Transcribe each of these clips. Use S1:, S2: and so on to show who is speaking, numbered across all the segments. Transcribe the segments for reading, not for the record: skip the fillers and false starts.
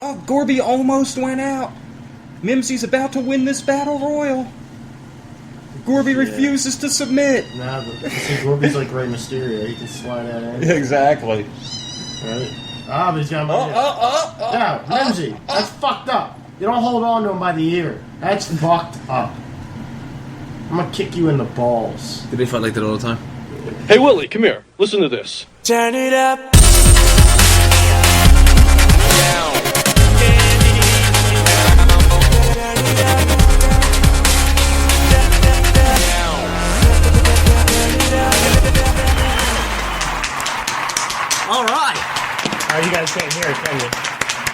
S1: Oh, Gorby almost went out. Mimsy's about to win this battle royal. Gorby refuses to submit.
S2: Nah, but see, Gorby's like Rey Mysterio. He can slide out in.
S1: Exactly.
S2: Right? But he's got no, Mimsy, that's fucked up. You don't hold on to him by the ear. That's fucked up. I'm gonna kick you in the balls.
S3: Do they fight like that all the time?
S4: Hey, Willie, come here. Listen to this.
S5: Turn it up.
S3: All right.
S2: You guys can't hear it, can you?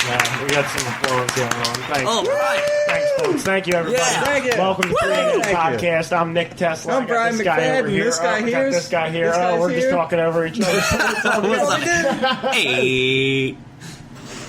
S2: Yeah, we got some applause going on. Thanks.
S3: All right.
S2: Thanks, folks. Thank you, everybody.
S3: Yeah.
S1: Thank you.
S2: Welcome to 3 Minute
S1: Thank you.
S2: Podcast. I'm Nick Tesla.
S1: I'm Brian McFadden.
S2: This guy over here.
S1: This guy here.
S2: This guy here. We're just talking over each other.
S3: Hey.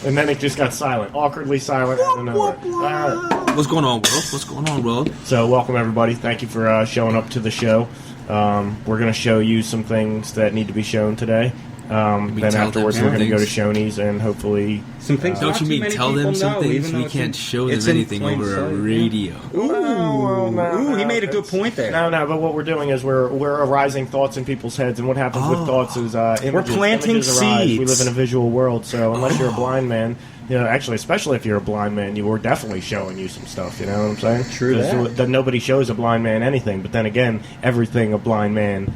S2: And then it just got silent. Awkwardly silent out of nowhere. All right.
S3: What's going on, world? What's going on, world?
S2: So, welcome, everybody. Thank you for showing up to the show. We're going to show you some things that need to be shown today. Then afterwards, we're going to go to Shoney's and hopefully...
S1: Some things
S3: Don't you mean tell them some things? We can't show them anything over a radio.
S1: Ooh, he made a good point there.
S2: No, but what we're doing is we're arising thoughts in people's heads, and what happens with thoughts is images.
S1: We're planting
S2: images arise.
S1: seeds.
S2: We live in a visual world, so unless you're a blind man, you know, actually, especially if you're a blind man, we're definitely showing you some stuff, you know what I'm saying?
S1: True that.
S2: Nobody shows a blind man anything, but then again, everything a blind man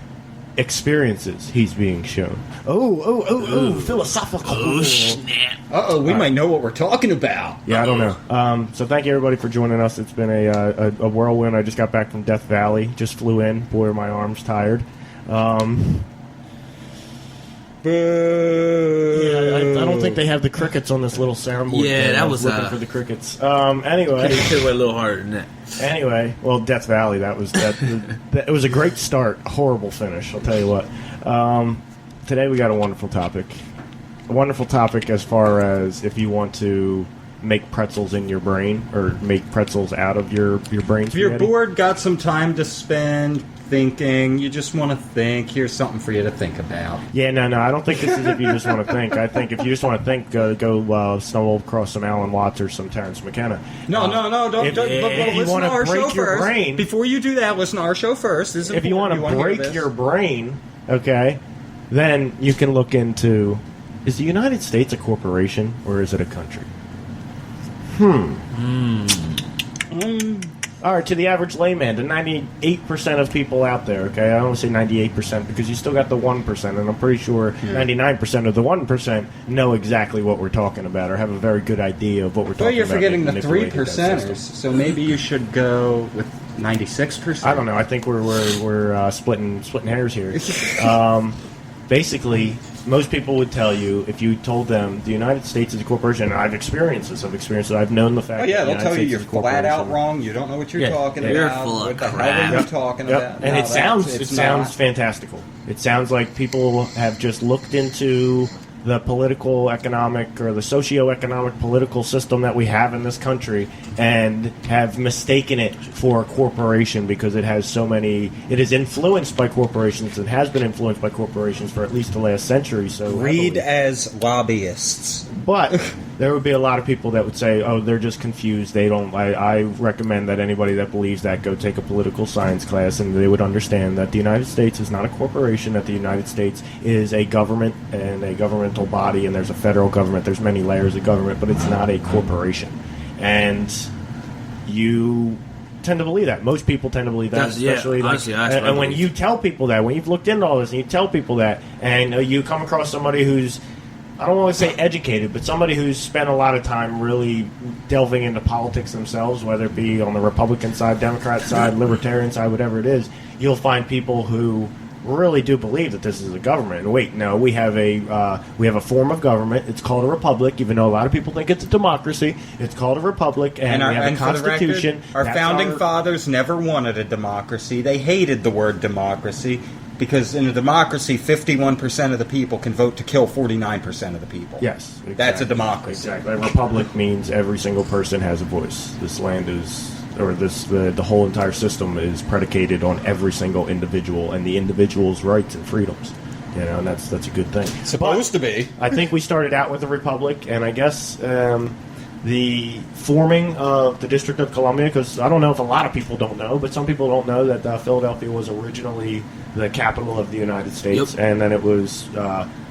S2: experiences, he's being shown. Oh, philosophical.
S3: Oh, snap.
S1: We might know what we're talking about.
S2: Yeah, I don't know. So thank you, everybody, for joining us. It's been a whirlwind. I just got back from Death Valley. Just flew in. Boy, are my arms tired.
S1: Boo.
S2: I don't think they have the crickets on this little soundboard.
S3: Yeah, that was
S2: looking for the crickets. Anyway,
S3: It should have went a little harder than that.
S2: Anyway, well, Death Valley. That was that. It was a great start. A horrible finish. I'll tell you what. Today we got a wonderful topic. A wonderful topic as far as if you want to make pretzels in your brain or make pretzels out of your brain.
S1: If you're bored, got some time to spend thinking, you just want to think, here's something for you to think about.
S2: Yeah, no, I don't think this is if you just want to think. I think if you just want to think, go stumble across some Alan Watts or some Terrence McKenna.
S1: No, don't.
S2: If
S1: Listen
S2: you want
S1: to our
S2: to break
S1: show
S2: your
S1: first.
S2: brain,
S1: Before you do that, listen to our show first.
S2: if you want to break your brain, okay, then you can look into: is the United States a corporation or is it a country? All right, to the average layman, to 98% of people out there, okay? I don't want to say 98% because you still got the 1%, and I'm pretty sure 99% of the 1% know exactly what we're talking about or have a very good idea of what we're talking
S1: Well, you're
S2: about.
S1: forgetting the
S2: manipulating that
S1: 3%ers,
S2: system.
S1: so maybe you should go with 96%.
S2: I don't know. I think we're splitting hairs here. Basically, most people would tell you if you told them the United States is a corporation, and I've experienced this. I've known the fact.
S1: Oh yeah,
S2: that the
S1: they'll
S2: United
S1: tell you
S2: States
S1: you're
S2: is a corporation.
S1: flat out wrong. You don't know what you're talking
S3: You're
S1: about.
S3: full of
S1: What the
S3: crap.
S1: hell are you talking about?
S2: And
S1: No,
S2: it sounds
S1: it's
S2: sounds
S1: not.
S2: fantastical. It sounds like people have just looked into the political, economic, or the socio-economic political system that we have in this country and have mistaken it for a corporation because it has so many. It is influenced by corporations and has been influenced by corporations for at least the last century. So
S1: Read
S2: heavily.
S1: as lobbyists.
S2: But there would be a lot of people that would say, "Oh, they're just confused. They don't." I recommend that anybody that believes that go take a political science class, and they would understand that the United States is not a corporation. That the United States is a government and a governmental body, and there's a federal government. There's many layers of government, but it's not a corporation. And you tend to believe that. Most people tend to believe that, especially
S3: honestly,
S2: and when you tell people that, when you've looked into all this, and you tell people that, and you come across somebody who's, I don't want to say educated, but somebody who's spent a lot of time really delving into politics themselves, whether it be on the Republican side, Democrat side, Libertarian side, whatever it is, you'll find people who really do believe that this is a government. And wait, no, we have a form of government. It's called a republic, even though a lot of people think it's a democracy. It's called a republic, and we have a constitution.
S1: For the record, our founding fathers never wanted a democracy. They hated the word democracy. Because in a democracy, 51% of the people can vote to kill 49% of the people.
S2: Yes. Exactly.
S1: That's a democracy.
S2: Exactly. A republic means every single person has a voice. This land is, or the whole entire system is predicated on every single individual and the individual's rights and freedoms. You know, and that's a good thing.
S1: Supposed to be.
S2: I think we started out with a republic, and I guess the forming of the District of Columbia, because I don't know if a lot of people don't know, but some people don't know that Philadelphia was originally the capital of the United States, and then it was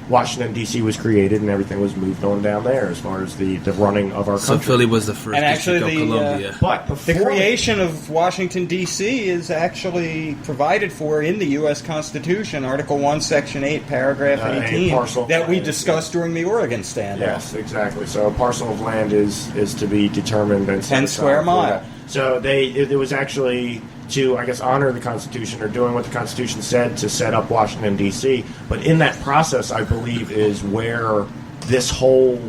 S2: Washington, D.C. was created, and everything was moved on down there as far as the running of our country.
S3: So Philly was the first
S1: and
S3: District of Columbia.
S2: But
S1: the creation of Washington, D.C. is actually provided for in the U.S. Constitution, Article 1, Section 8, Paragraph 18, that we discussed during the Oregon standoff.
S2: Yes, exactly. So a parcel of land is to be determined and
S1: 10 square mile.
S2: So it was actually to, I guess, honor the Constitution, or doing what the Constitution said to set up Washington, D.C. But in that process, I believe, is where this whole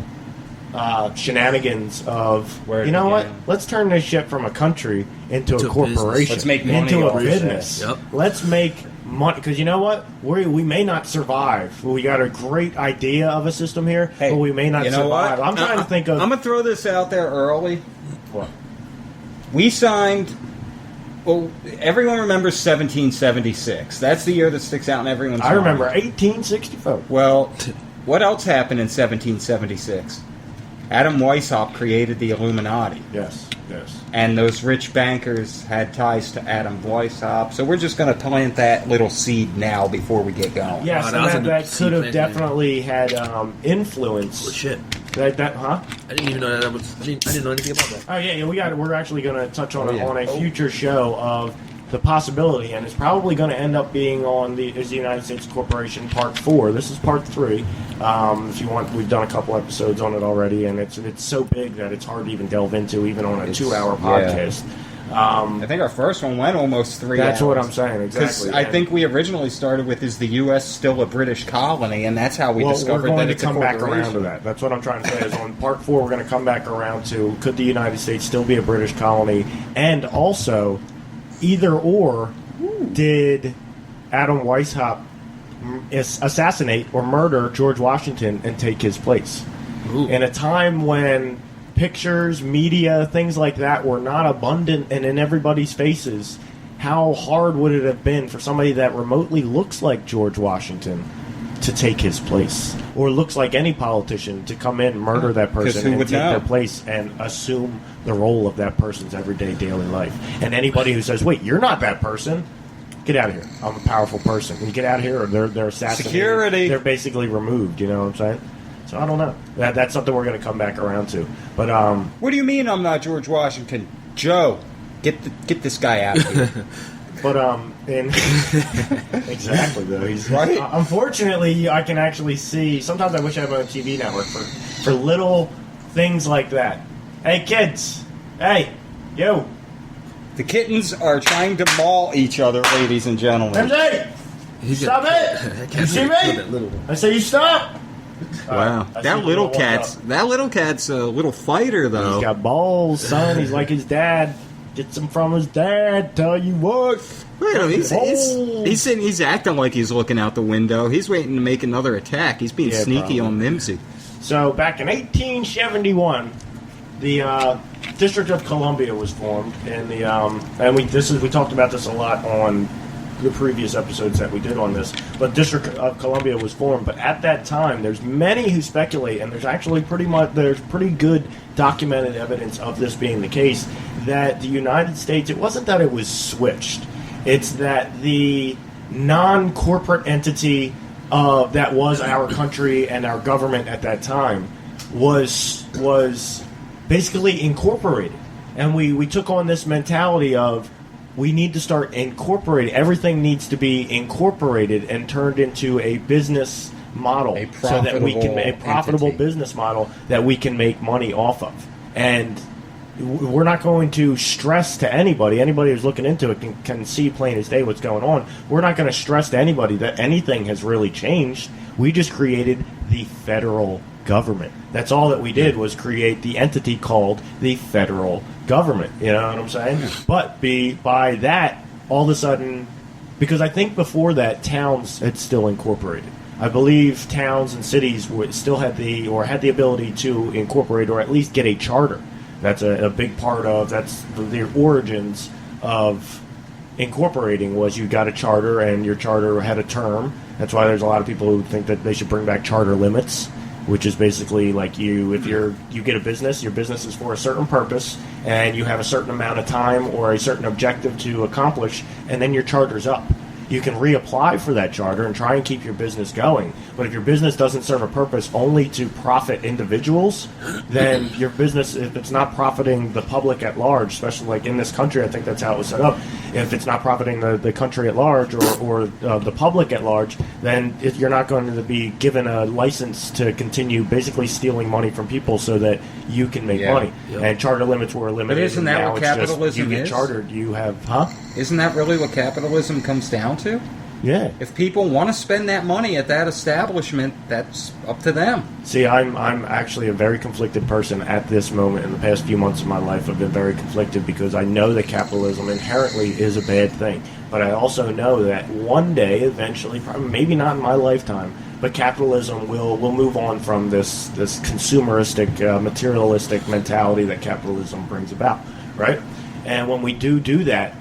S2: shenanigans of, you know what, let's turn this shit from a country into a corporation.
S1: Let's make money
S2: into a
S1: off
S2: business.
S3: Yep.
S2: Let's make money, because you know what, we may not survive. We got a great idea of a system here, but we may not survive.
S1: What?
S2: I'm trying to think of...
S1: I'm going to throw this out there early.
S2: What?
S1: We signed... Well, everyone remembers 1776. That's the year that sticks out in everyone's mind.
S2: I remember 1864.
S1: Well, what else happened in 1776? Adam Weishaupt created the Illuminati.
S2: Yes.
S1: And those rich bankers had ties to Adam Weishaupt. So we're just going to plant that little seed now before we get going.
S2: Yes, and that could have definitely had influence.
S3: Oh, shit.
S2: Huh?
S3: I didn't even know that I didn't know anything about that.
S2: Oh yeah, we're actually going to touch on on a future show of the possibility, and it's probably going to end up being on the United States Corporation Part 4. This is Part 3. If you want, we've done a couple episodes on it already, and it's so big that it's hard to even delve into, even on a 2-hour podcast.
S1: I think our first one went almost 3 hours.
S2: That's what I'm saying, exactly.
S1: Because I think we originally started with, is the U.S. still a British colony? And that's how we discovered that it's a corporation.
S2: We're going to come back around to that. That's what I'm trying to say, is on Part 4, we're going to come back around to, could the United States still be a British colony? And also, either or, did Adam Weishaupt assassinate or murder George Washington and take his place?
S3: Ooh.
S2: In a time when pictures, media, things like that were not abundant and in everybody's faces, how hard would it have been for somebody that remotely looks like George Washington to take his place? Or looks like any politician to come in, murder that person, and take their place and assume the role of that person's everyday daily life. And anybody who says, wait, you're not that person, get out of here. I'm a powerful person. When you get out of here, or they're assassinated.
S1: Security.
S2: They're basically removed, you know what I'm saying? So I don't know. That's something we're going to come back around to. But
S1: what do you mean I'm not George Washington? Joe, get this guy out of here.
S2: But exactly though, he's
S1: right.
S2: Unfortunately, I can actually see. Sometimes I wish I had my own TV network for little things like that. Hey kids, hey, yo.
S1: The kittens are trying to maul each other, ladies and gentlemen.
S2: MJ, stop it! You see me? I say you stop.
S1: Wow, that little cat's a little fighter though.
S2: He's got balls, son. He's like his dad. Gets them from his dad. Tell you what.
S1: Wait a minute, he's sitting. He's acting like he's looking out the window. He's waiting to make another attack. He's being sneaky on Mimsy.
S2: So back in 1871, the District of Columbia was formed, and we talked about this a lot on the previous episodes that we did on this, but District of Columbia was formed. But at that time, there's many who speculate, and there's actually pretty good documented evidence of this being the case, that the United States, it wasn't that it was switched, it's that the non-corporate entity that was our country and our government at that time was basically incorporated. And we took on this mentality of, we need to start incorporating. Everything needs to be incorporated and turned into a business model, so that we can a profitable business model that we can make money off of. And we're not going to stress to anybody. Anybody who's looking into it can see plain as day what's going on. We're not going to stress to anybody that anything has really changed. We just created the federal government. That's all that we did, was create the entity called the federal government. You know what I'm saying? But by that, all of a sudden, because I think before that, towns had still incorporated. I believe towns and cities still had the ability to incorporate, or at least get a charter. That's a big part of, that's the origins of incorporating, was you got a charter, and your charter had a term. That's why there's a lot of people who think that they should bring back charter limits, which is basically like you get a business, your business is for a certain purpose, and you have a certain amount of time or a certain objective to accomplish, and then your charter's up. You can reapply for that charter and try and keep your business going. But if your business doesn't serve a purpose only to profit individuals, then your business, if it's not profiting the public at large, especially like in this country, I think that's how it was set up. If it's not profiting the country at large or the public at large, then you're not going to be given a license to continue basically stealing money from people so that you can make money. Yep. And charter limits were limited.
S1: But isn't that what capitalism is?
S2: You get chartered, you have,
S1: Isn't that really what capitalism comes down to?
S2: Yeah.
S1: If people want to spend that money at that establishment, that's up to them.
S2: See, I'm actually a very conflicted person at this moment. In the past few months of my life, I've been very conflicted because I know that capitalism inherently is a bad thing. But I also know that one day, eventually, probably maybe not in my lifetime, but capitalism will move on from this consumeristic, materialistic mentality that capitalism brings about, right? And when we do that,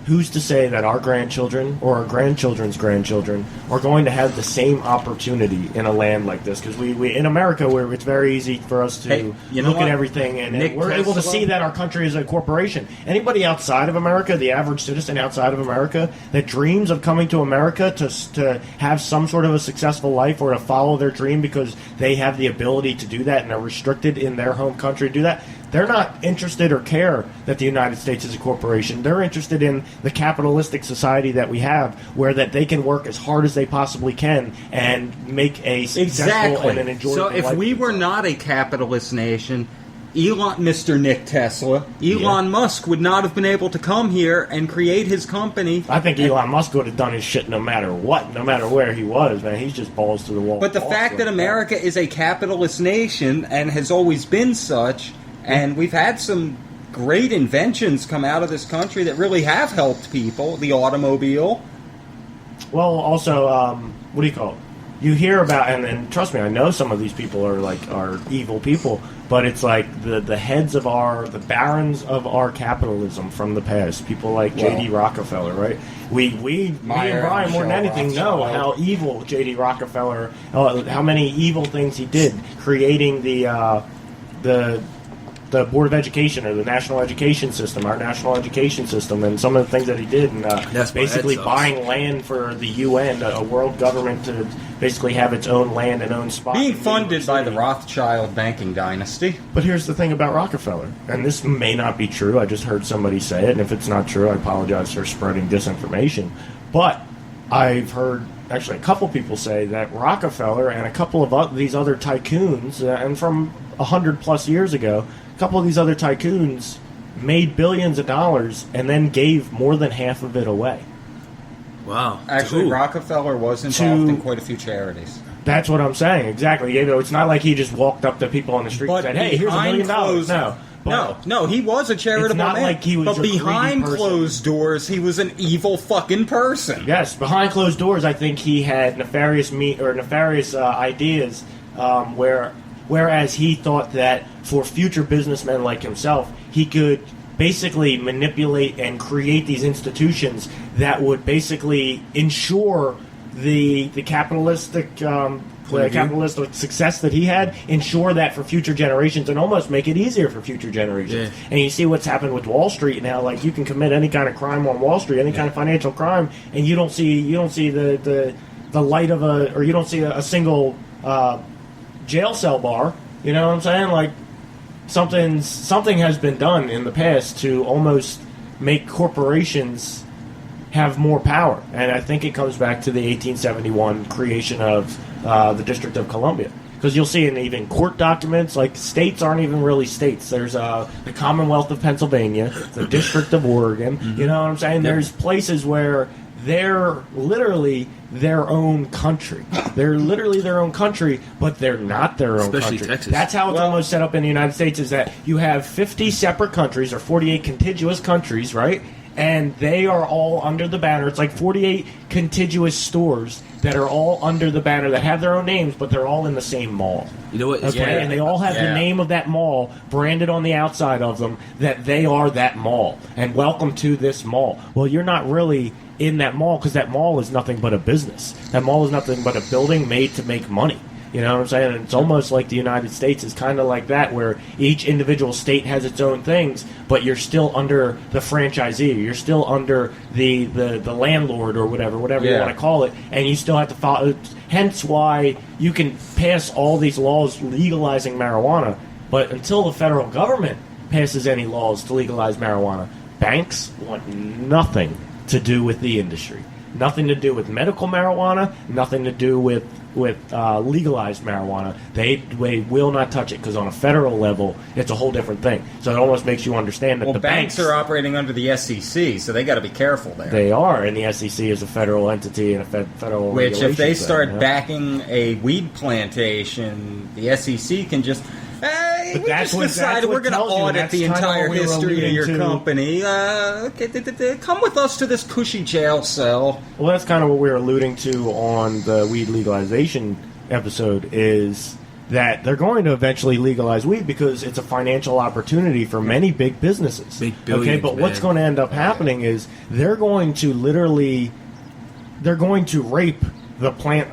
S2: who's to say that our grandchildren or our grandchildren's grandchildren are going to have the same opportunity in a land like this? Because we in America, where it's very easy for us to look at everything and we're able to see that our country is a corporation. Anybody outside of America, the average citizen outside of America, that dreams of coming to America to have some sort of a successful life or to follow their dream because they have the ability to do that and are restricted in their home country to do that, they're not interested or care that the United States is a corporation. They're interested in the capitalistic society that we have, where that they can work as hard as they possibly can and make a successful and an enjoyable life.
S1: So if we were not a capitalist nation, Mr. Nick Tesla, Elon Musk would not have been able to come here and create his company.
S2: I think Elon Musk would have done his shit no matter what, no matter where he was, man. He's just balls to the wall.
S1: But the fact that America is a capitalist nation and has always been such, and we've had some great inventions come out of this country that really have helped people. The automobile.
S2: Well, also, what do you call it? You hear about, and trust me, I know some of these people are evil people, but it's like the heads of the barons of our capitalism from the past. People like J.D. Rockefeller, right? Me and Brian, more than anything, know how evil J.D. Rockefeller, how many evil things he did, creating the Board of Education or the national education system, our national education system, and some of the things that he did, and basically buying land for the UN, a world government, to basically have its own land and own spot.
S1: Being funded by the Rothschild banking dynasty.
S2: But here's the thing about Rockefeller, and this may not be true, I just heard somebody say it, and if it's not true, I apologize for spreading disinformation, but I've heard actually a couple people say that Rockefeller and a couple of these other tycoons, and from 100+ years ago, a couple of these other tycoons made billions of dollars and then gave more than half of it away.
S3: Wow.
S1: Actually, Rockefeller was involved in quite a few charities.
S2: That's what I'm saying, exactly. You know, it's not like he just walked up to people on the street and said, hey, here's $1 million.
S1: No, he was a charitable man.
S2: Like he was
S1: but behind closed doors, he was an evil fucking person.
S2: Yes, behind closed doors, I think he had nefarious ideas whereas he thought that for future businessmen like himself, he could basically manipulate and create these institutions that would basically ensure the capitalistic success that he had, ensure that for future generations, and almost make it easier for future generations. Yeah. And you see what's happened with Wall Street now. Like, you can commit any kind of crime on Wall Street, any kind of financial crime, and you don't see the light of you don't see a single jail cell bar. You know what I'm saying? Like, something has been done in the past to almost make corporations have more power, and I think it comes back to the 1871 creation of the District of Columbia. Because you'll see in even court documents, like, states aren't even really states. There's the Commonwealth of Pennsylvania, the District of Oregon. Mm-hmm. You know what I'm saying? There's places where they're literally their own country. They're literally their own country, but they're not their own
S3: Especially
S2: country.
S3: Texas.
S2: That's how it's almost set up in the United States, is that you have 50 separate countries, or 48 contiguous countries, right? And they are all under the banner. It's like 48 contiguous stores that are all under the banner, that have their own names, but they're all in the same mall.
S3: You know what?
S2: Okay? Yeah. And they all have the name of that mall branded on the outside of them, that they are that mall. And welcome to this mall. Well, you're not really in that mall, because that mall is nothing but a business. That mall is nothing but a building made to make money. You know what I'm saying? And it's almost like the United States is kind of like that, where each individual state has its own things, but you're still under the franchisee. You're still under the landlord or whatever you want to call it, and you still have to follow. Hence why you can pass all these laws legalizing marijuana, but until the federal government passes any laws to legalize marijuana, banks want nothing to do with the industry. Nothing to do with medical marijuana, nothing to do with legalized marijuana. They will not touch it because on a federal level, it's a whole different thing. So it almost makes you understand that the
S1: banks are operating under the SEC, so they got to be careful there.
S2: They are, and the SEC is a federal entity and a federal
S1: which, if they start
S2: thing,
S1: backing a weed plantation, the SEC can just. Hey,
S2: but
S1: we just decided we're going to audit the entire history of your company. Come with us to this cushy jail cell.
S2: Well, that's kind of what we were alluding to on the weed legalization episode, is that they're going to eventually legalize weed because it's a financial opportunity for many big businesses.
S3: Big billions,
S2: okay, but what's going to end up happening is they're going to rape the plant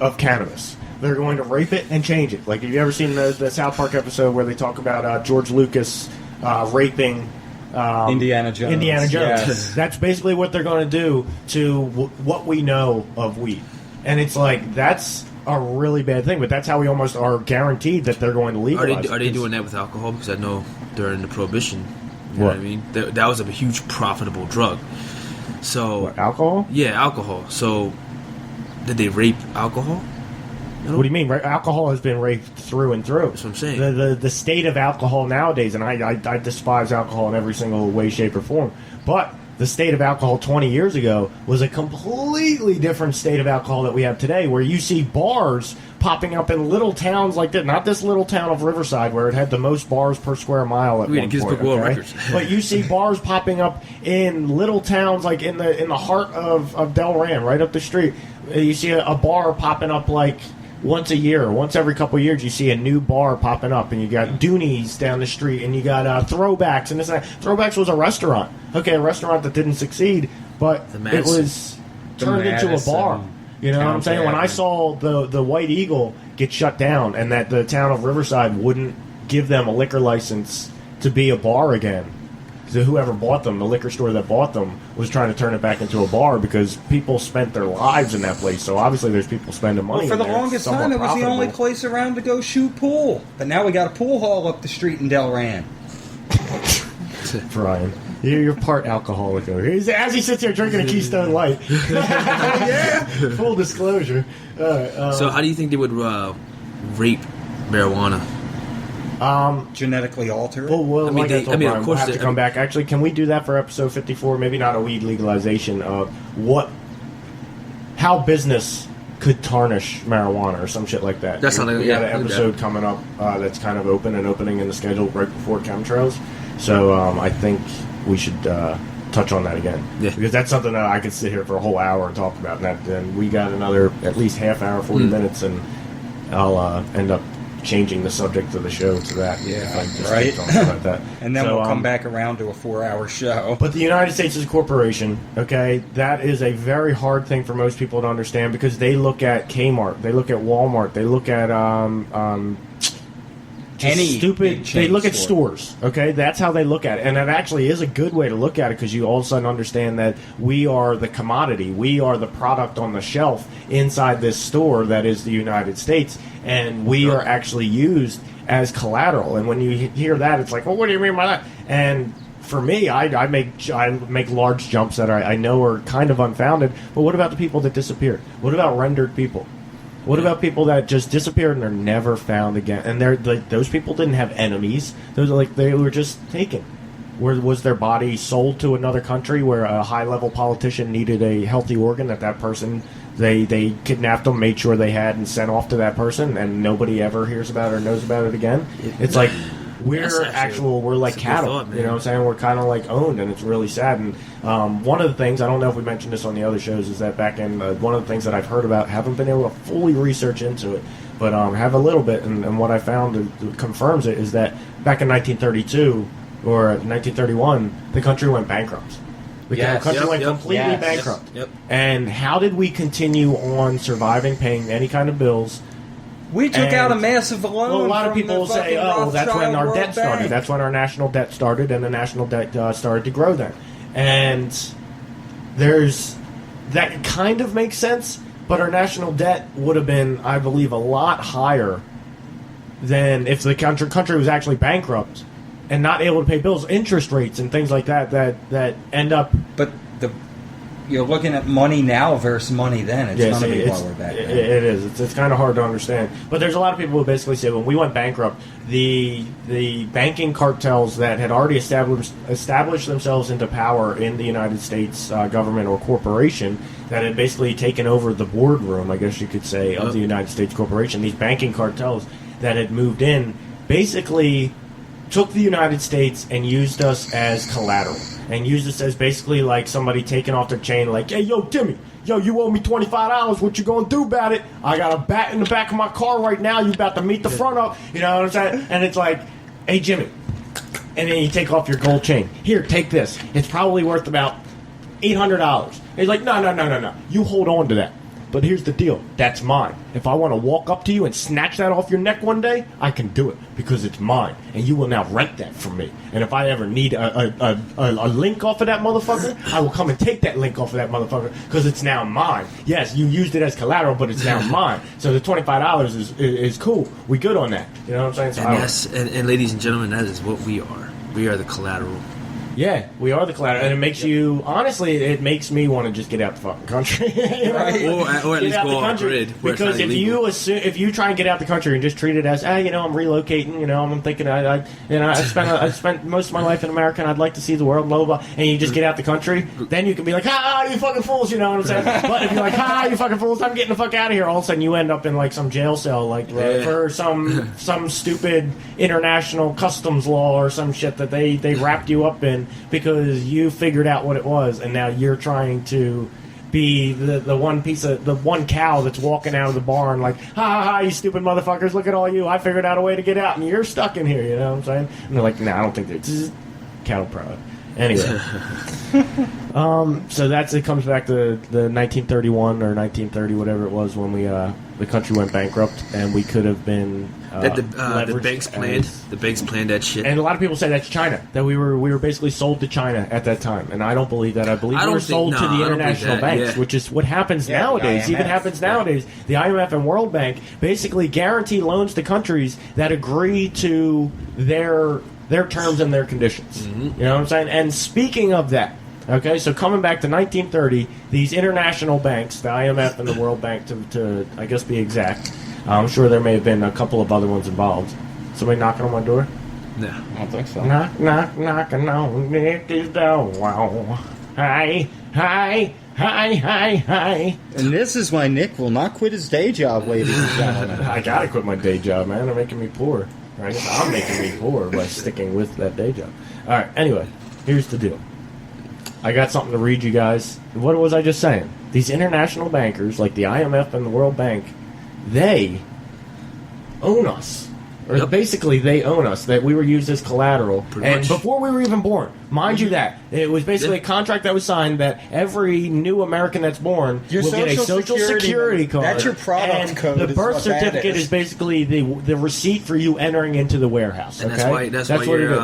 S2: of cannabis. They're going to rape it and change it. Like, have you ever seen the South Park episode where they talk about George Lucas raping
S1: Indiana Jones?
S2: Yes. That's basically what they're going to do to what we know of weed. And it's like, that's a really bad thing, but that's how we almost are guaranteed that they're going to legalize it.
S3: Are they doing that with alcohol? Because I know during the Prohibition, you know what I mean? That was a huge profitable drug. So
S2: what, alcohol?
S3: Yeah, alcohol. So did they rape alcohol?
S2: What do you mean? Alcohol has been raped through and through.
S3: That's what I'm saying.
S2: The state of alcohol nowadays, and I despise alcohol in every single way, shape, or form, but the state of alcohol 20 years ago was a completely different state of alcohol that we have today, where you see bars popping up in little towns like that. Not this little town of Riverside, where it had the most bars per square mile at one point.
S3: World records.
S2: But you see bars popping up in little towns like in the heart of Delran, right up the street. You see a bar popping up like once a year, once every couple of years, you see a new bar popping up, and you got Doonies down the street, and you got Throwbacks, and this and that. Throwbacks was a restaurant, a restaurant that didn't succeed, but it was turned into a bar. You know what I'm saying? When I saw the White Eagle get shut down, and that the town of Riverside wouldn't give them a liquor license to be a bar again, so whoever bought them, the liquor store that bought them, was trying to turn it back into a bar because people spent their lives in that place. So obviously there's people spending money.
S1: Well, for the
S2: in there.
S1: longest time, it was the only place around to go shoot pool. But now we got a pool hall up the street in Delran.
S2: Brian, you're part alcoholic over here. As he sits here drinking a Keystone Light. Yeah, full disclosure.
S3: So how do you think they would rape marijuana?
S1: Genetically alter it?
S2: Well, Brian,
S3: of course,
S2: we'll have to come back. Actually, can we do that for episode 54? Maybe not a weed legalization of how business could tarnish marijuana or some shit like that.
S3: That's
S2: we got an episode coming up that's kind of opening in the schedule right before chemtrails. So I think we should touch on that again.
S3: Yeah.
S2: Because that's something that I could sit here for a whole hour and talk about. And we got another at least half hour, 40 minutes, and I'll end up changing the subject of the show to that.
S1: Yeah,
S2: right. About that.
S1: And then we'll come back around to a 4-hour show.
S2: But the United States is a corporation, okay? That is a very hard thing for most people to understand because they look at Kmart, they look at Walmart, they look at they look at stores, okay? That's how they look at it. And that actually is a good way to look at it because you all of a sudden understand that we are the commodity. We are the product on the shelf inside this store that is the United States, and we are actually used as collateral. And when you hear that, it's like, well, what do you mean by that? And for me, I make large jumps that I know are kind of unfounded, but what about the people that disappeared? What about rendered people? What about people that just disappeared and are never found again? And those people didn't have enemies. They were just taken. Was their body sold to another country where a high-level politician needed a healthy organ that person, they kidnapped them, made sure they had, and sent off to that person, and nobody ever hears about it or knows about it again? It's like we're like cattle.
S3: Thought,
S2: you know what I'm saying? We're kind of like owned, and it's really sad. And one of the things, I don't know if we mentioned this on the other shows, is that back in one of the things that I've heard about, haven't been able to fully research into it, but have a little bit, and what I found confirms it, is that back in 1932 or 1931, the country went bankrupt. The country went completely bankrupt.
S3: Yep.
S2: And how did we continue on surviving, paying any kind of bills,
S1: We took out a massive loan.
S2: Well, a lot of
S1: from
S2: people
S1: the
S2: say,
S1: fucking
S2: "Oh, that's when our
S1: Rothschild
S2: debt
S1: World
S2: started.
S1: Bank.
S2: That's when our national debt started, and the national debt started to grow then." And that kind of makes sense, but our national debt would have been, I believe, a lot higher than if the country was actually bankrupt and not able to pay bills, interest rates and things like that end up.
S1: But you're looking at money now versus money then. It's going to be lower back then.
S2: It is. It's kind of hard to understand. But there's a lot of people who basically say when we went bankrupt, the banking cartels that had already established themselves into power in the United States government or corporation that had basically taken over the boardroom, I guess you could say, of the United States corporation, these banking cartels that had moved in basically took the United States and used us as collateral. And used us as basically like somebody taking off their chain, like, "Hey, yo, Timmy, you owe me $25. What you gonna do about it? I got a bat in the back of my car right now. You about to meet the front up." You know what I'm saying? And it's like, "Hey, Jimmy," and then you take off your gold chain. "Here, take this. It's probably worth about $800. He's like, No. You hold on to that. But here's the deal. That's mine. If I want to walk up to you and snatch that off your neck one day, I can do it because it's mine. And you will now rent that from me. And if I ever need a link off of that motherfucker, I will come and take that link off of that motherfucker because it's now mine. Yes, you used it as collateral, but it's now mine. So the $25 is cool. We good on that. You know what I'm saying? So
S3: and ladies and gentlemen, that is what we are. We are the collateral.
S2: Yeah, we are the collateral, and it makes you, honestly, it makes me want to just get out the fucking country. You know?
S1: Right.
S3: Or at least go off grid.
S2: Because if you try and get out the country and just treat it as, I'm relocating, I'm thinking, I spent most of my life in America and I'd like to see the world, blah, blah, blah, and you just get out the country, then you can be like, you fucking fools, you know what I'm saying? But if you're like, you fucking fools, I'm getting the fuck out of here, all of a sudden you end up in like some jail cell, for some stupid international customs law or some shit that they wrapped you up in because you figured out what it was, and now you're trying to be the one cow that's walking out of the barn like, ha, you stupid motherfuckers, look at all you, I figured out a way to get out, and you're stuck in here, you know what I'm saying? And they're like, I don't think it's cattle prod. Anyway. So it comes back to the 1931 or 1930, whatever it was, when the country went bankrupt, and we could have been
S3: the banks planned that shit.
S2: And a lot of people say that's China, that we were basically sold to China at that time, and I don't believe that. I believe we were sold to the international banks, which is what happens nowadays. Even happens nowadays. The IMF and World Bank basically guarantee loans to countries that agree to their terms and their conditions. Mm-hmm. You know what I'm saying? And speaking of that, okay, so coming back to 1930, these international banks, the IMF and the World Bank, to I guess be exact, I'm sure there may have been a couple of other ones involved. Somebody knocking on my door?
S3: No.
S1: I don't think so.
S2: Knocking on Nick's door. Wow. Hi.
S1: And this is why Nick will not quit his day job, ladies and gentlemen.
S2: I gotta quit my day job, man. They're making me poor. Right? I'm making me poor by sticking with that day job. Alright, anyway, here's the deal. I got something to read you guys. What was I just saying? These international bankers, like the IMF and the World Bank, they own us. Or basically, they own us. That we were used as collateral. And before we were even born, mind you that. It was basically a contract that was signed that every new American that's born will get a social security card.
S1: That's your product code.
S2: The birth certificate is basically the receipt for you entering into the warehouse.
S3: And
S2: okay?
S3: that's why
S2: what it is.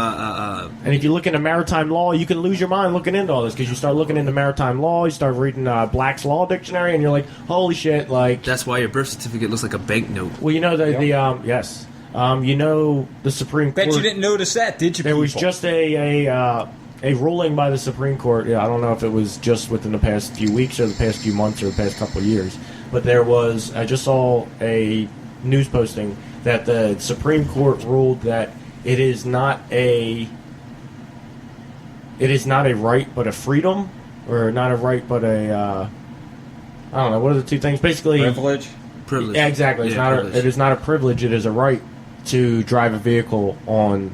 S2: And if you look into maritime law, you can lose your mind looking into all this, because you start looking into maritime law, you start reading Black's Law Dictionary, and you're like, holy shit, like...
S3: That's why your birth certificate looks like a banknote.
S2: Well, you know, yes. The Supreme Court...
S1: Bet you didn't notice that, did you,
S2: There was just a ruling by the Supreme Court. Yeah, I don't know if it was just within the past few weeks or the past few months or the past couple of years. But there was... I just saw a news posting that the Supreme Court ruled that it is not a right but a freedom, or not a right but a... I don't know, what are the two things? Basically...
S1: Privilege?
S2: Yeah, exactly. It is not a privilege, it is a right to drive a vehicle on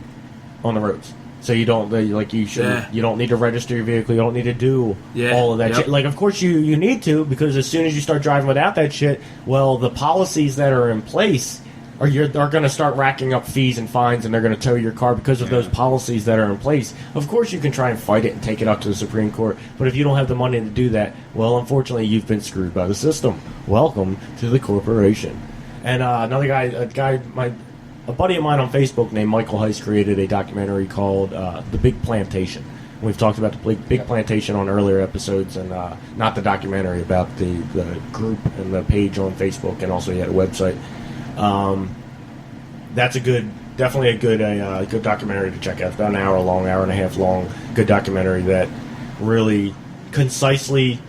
S2: the roads. So you don't you don't need to register your vehicle. You don't need to do all of that shit. Like, of course you need to, because as soon as you start driving without that shit, well, the policies that are in place are going to start racking up fees and fines, and they're going to tow your car because of those policies that are in place. Of course, you can try and fight it and take it up to the Supreme Court, but if you don't have the money to do that, well, unfortunately, you've been screwed by the system. Welcome to the corporation. And another guy, a buddy of mine on Facebook named Michael Heiss created a documentary called The Big Plantation. We've talked about the Big Plantation on earlier episodes, and not the documentary, about the group and the page on Facebook, and also he had a website. That's definitely a good documentary to check out. It's about an hour long, hour and a half long. Good documentary that really concisely